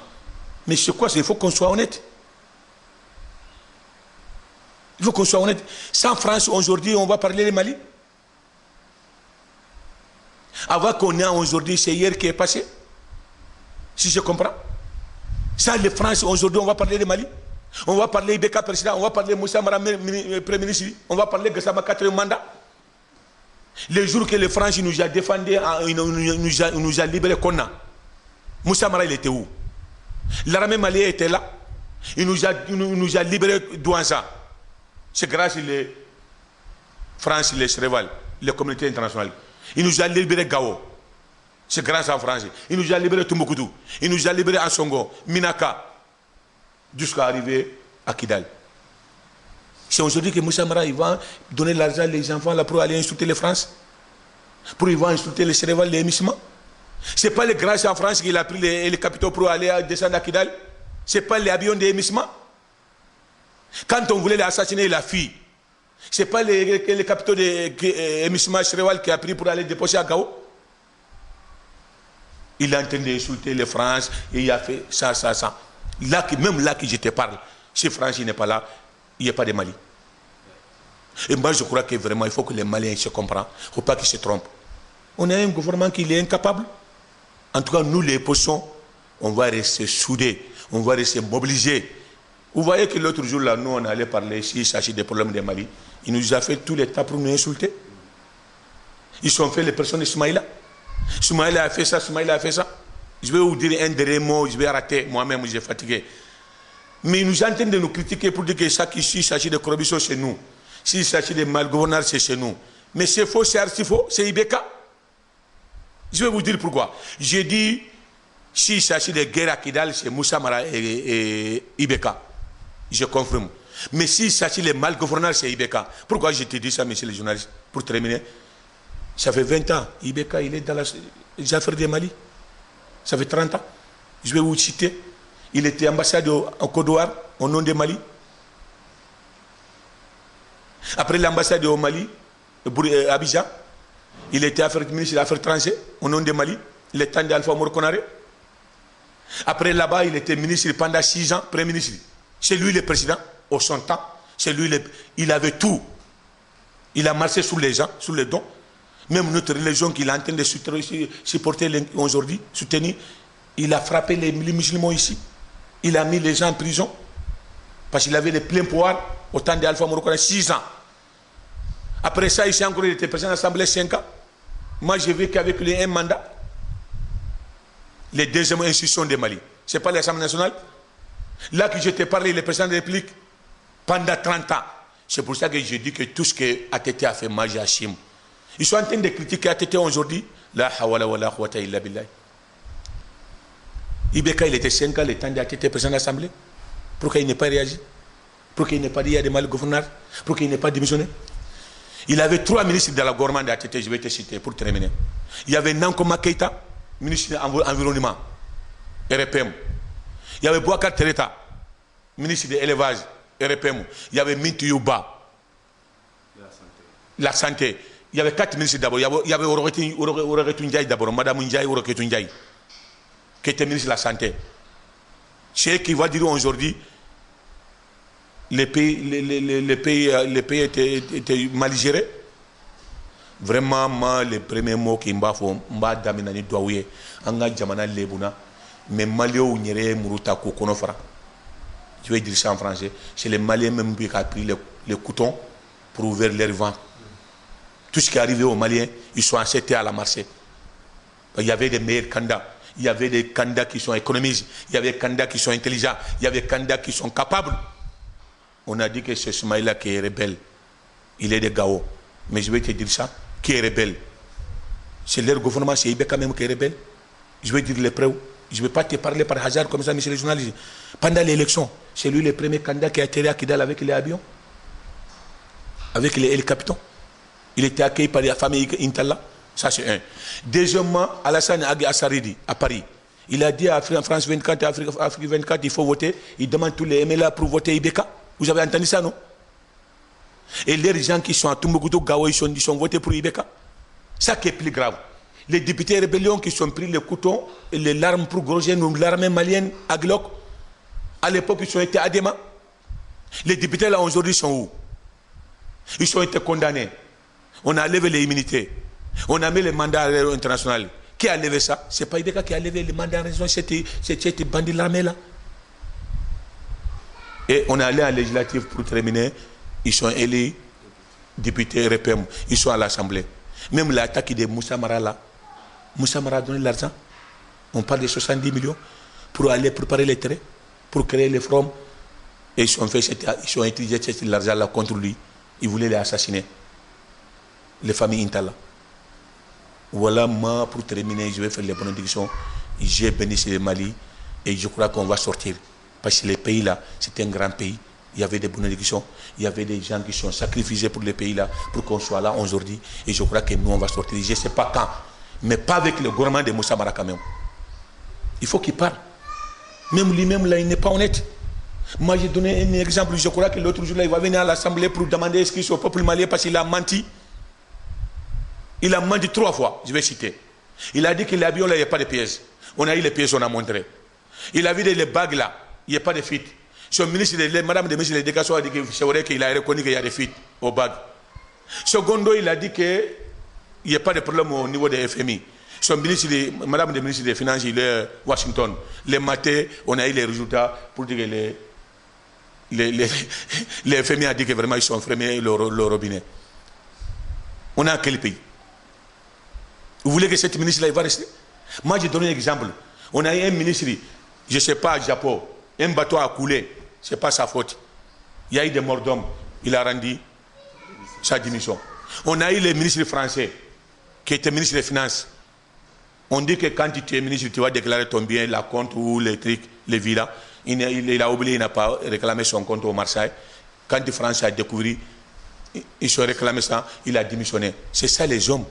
Mais c'est quoi? Il faut qu'on soit honnête. Il faut qu'on soit honnête. Sans France, aujourd'hui, on va parler du Mali. Avant qu'on ait aujourd'hui, c'est hier qui est passé. Si je comprends. Sans les France, aujourd'hui, on va parler du Mali. On va parler Ibeka président, on va parler Moussa Mara, premier ministre, on va parler Gassama 4e mandat. Les jours que les France nous a défendu, nous a libéré Konna. Moussa Mara, il était où? L'armée malienne était là. Il nous a libéré Douanza. C'est grâce aux France, les Sénégal, les communautés internationales. Il nous a libéré Gao. C'est grâce à la France. Il nous a libéré Tombouctou. Il nous a libéré Ansongo, Minaka, jusqu'à arriver à Kidal. C'est aujourd'hui que Moussa Mara il va donner l'argent aux enfants là, pour aller insulter les France. Pour ils vont insulter les Sénégal, les musulmans. Ce n'est pas les grâce en France qu'il a pris les capitaux pour aller descendre à Kidal. Ce n'est pas les avions des musulmans. Quand on voulait assassiner la fille, Ce n'est pas les capitaux de Emissima Shrewal qui a pris pour aller déposer à Gao. Il est en train d'insulter les France et il a fait ça. Là, même là que je te parle, si France n'est pas là, il n'y a pas de Mali. Et moi, je crois que vraiment, il faut que les Maliens se comprennent. Il ne faut pas qu'ils se trompent. On a un gouvernement qui est incapable. En tout cas, nous, les oppositions, on va rester soudés. On va rester mobilisés. Vous voyez que l'autre jour, là, nous, on allait parler, s'il s'agit des problèmes des Mali. Il nous a fait tout l'état pour nous insulter. Ils sont fait les personnes de Soumaïla. Soumaïla a fait ça, Soumaïla a fait ça. Je vais vous dire un dernier mot, je vais arrêter. Moi-même, j'ai fatigué. Mais ils nous entendent de nous critiquer pour dire que ça, s'il s'agit de corruption, c'est nous. S'il s'agit de malgouvernance, c'est chez nous. Mais c'est faux, c'est archi faux, c'est Ibeka. Je vais vous dire pourquoi. J'ai dit, s'il s'agit de guerre à Kidal, c'est Moussa Mara et Ibeka. Je confirme. Mais s'il s'agit de malgouvernance, c'est Ibeka. Pourquoi je te dis ça, monsieur le journaliste? Pour terminer, ça fait 20 ans. Ibeka, il est dans les affaires du Mali. Ça fait 30 ans. Je vais vous citer. Il était ambassadeur en Côte d'Ivoire, au nom de Mali. Après l'ambassade au Mali, Abidjan, il était ministre des Affaires étrangères au nom de Mali, le temps d'Alpha Moro Konaré. Après là-bas, il était ministre pendant 6 ans, Premier ministre. C'est lui le président, au son temps. C'est lui, il avait tout. Il a marché sur les gens, sur les dons. Même notre religion qu'il est en train de supporter aujourd'hui, soutenir, il a frappé les musulmans ici. Il a mis les gens en prison. Parce qu'il avait le plein pouvoir au temps d'Alpha Moro Konaré, 6 ans. Après ça, il était président de l'Assemblée 5 ans. Moi, je vécu avec lui un mandat. Les deuxièmes institutions de Mali. Ce n'est pas l'Assemblée nationale. Là que je t'ai parlé, le président de la République, pendant 30 ans. C'est pour ça que je dis que tout ce que ATT a fait, Maji Hachim. Ils sont en train de critiquer ATT aujourd'hui. La hawala wa la quwwata illa billah. Ibeka, il était 5 ans, le temps d'ATT président de l'Assemblée. Pourquoi il n'est pas réagi? Pourquoi il n'est pas dit qu'il y a des malgouverneurs? Pourquoi il n'est pas démissionné? Il avait 3 ministres dans la gouvernement d'ATT, je vais te citer pour terminer. Il y avait Nankoma Keïta, ministre de l'Environnement, RPM. Il y avait Bouakar Tereta, ministre de l'Élevage, RPM. Il y avait Mintu Yuba, la santé. Il y avait 4 ministres d'abord. Il y avait Oroketu Ndiaye d'abord, Madame Ndiaye, Oroketu Ndiaye, qui était ministre de la Santé. C'est qui va dire aujourd'hui, les pays étaient mal gérés. Vraiment, moi, le premier mot qui m'a fait, m'a d'amener douaoué, anga jamana lebuna, mais Maléo n'yere muruta kokonofra. Je vais dire ça en français. C'est les Maliens même qui ont pris les coutons pour ouvrir leur vent. Tout ce qui est arrivé aux Maliens, ils sont acceptés à la marché. Il y avait des meilleurs candidats. Il y avait des candidats qui sont économistes. Il y avait des candidats qui sont intelligents. Il y avait des candidats qui sont capables. On a dit que c'est Soumaïla qui est rebelle. Il est de Gao. Mais je vais te dire ça. Qui est rebelle? C'est leur gouvernement, c'est Ibeka même qui est rebelle. Je vais dire les preuves. Je ne vais pas te parler par hasard comme ça, monsieur le journaliste. Pendant l'élection, c'est lui le premier candidat qui a atterri à Kidal avec les avions. Avec les hélicoptères. Il était accueilli par la famille Intalla. Ça, c'est un. Deuxièmement, Alassane Agi Assaridi, à Paris. Il a dit à France 24 et Afrique 24, il faut voter. Il demande tous les MLA pour voter Ibeka. Vous avez entendu ça, non? Et les gens qui sont à Tombouctou, Gao, ils sont votés pour Ibeka. Ça qui est plus grave. Les députés rébellions qui sont pris les couteaux et les larmes pour Grosjean ou l'armée malienne à Glock, à l'époque, ils ont été à Adema. Les députés là aujourd'hui sont où? Ils ont été condamnés. On a levé les immunités. On a mis les mandats internationaux. Qui a levé ça? Ce n'est pas Ibeka qui a levé les mandats internationaux, c'était bandit l'armée là. Et on est allé en législative pour terminer. Ils sont élus députés RPM. Ils sont à l'Assemblée. Même l'attaque de Moussa Mara là. Moussa Mara a donné l'argent. On parle de 70 millions pour aller préparer les terrains, pour créer les forums. Et ils ont utilisé l'argent là contre lui. Ils voulaient les assassiner. Les familles Intala. Voilà, moi, pour terminer, je vais faire les bénédictions. J'ai béni le Mali et je crois qu'on va sortir. Parce que les pays là, c'était un grand pays. Il y avait des bénédictions, il y avait des gens qui sont sacrifiés pour les pays là, pour qu'on soit là aujourd'hui. Et je crois que nous, on va sortir. Je ne sais pas quand, mais pas avec le gouvernement de Moussa Mara quand même. Il faut qu'il parle. Même lui-même là, il n'est pas honnête. Moi, j'ai donné un exemple. Je crois que l'autre jour, là, il va venir à l'Assemblée pour demander excuse au peuple malien parce qu'il a menti. Il a menti 3 fois, je vais citer. Il a dit que l'avion, là, il n'y a pas de pièces. On a eu les pièces, on a montré. Il a vu les bagues, là, il n'y a pas de fuite. Son ministre, madame le ministre de l'Éducation a dit que c'est vrai qu'il a reconnu qu'il y a des fuites aux bagues. Secondo, il a dit qu'il n'y a pas de problème au niveau des FMI. Son ministre, madame le ministre des Finances, il est à Washington. Les matins, on a eu les résultats pour dire que les FMI a dit que vraiment ils sont fermés le robinet. On est à quel pays? Vous voulez que cette ministre-là va rester? Moi, j'ai donné un exemple. On a eu un ministre, je ne sais pas, à Japon, un bateau a coulé, ce n'est pas sa faute. Il y a eu des morts d'hommes, il a rendu sa démission. On a eu le ministre français, qui était ministre des Finances. On dit que quand tu es ministre, tu vas déclarer ton bien, la compte ou les trucs, les villas. Il a oublié, il n'a pas réclamé son compte au Marseille. Quand la France a découvert, il se réclamé ça, il a démissionné. C'est ça les hommes.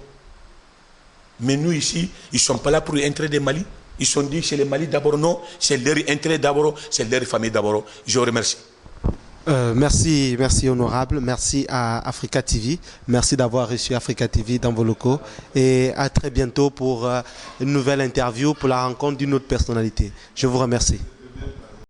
Mais nous ici, ils ne sont pas là pour l'intérêt des Mali. Ils sont dit c'est les Mali d'abord, non, c'est leur intérêt d'abord, c'est leur famille d'abord. Je vous remercie. Merci honorable, merci à Africa TV, merci d'avoir reçu Africa TV dans vos locaux et à très bientôt pour une nouvelle interview, pour la rencontre d'une autre personnalité. Je vous remercie.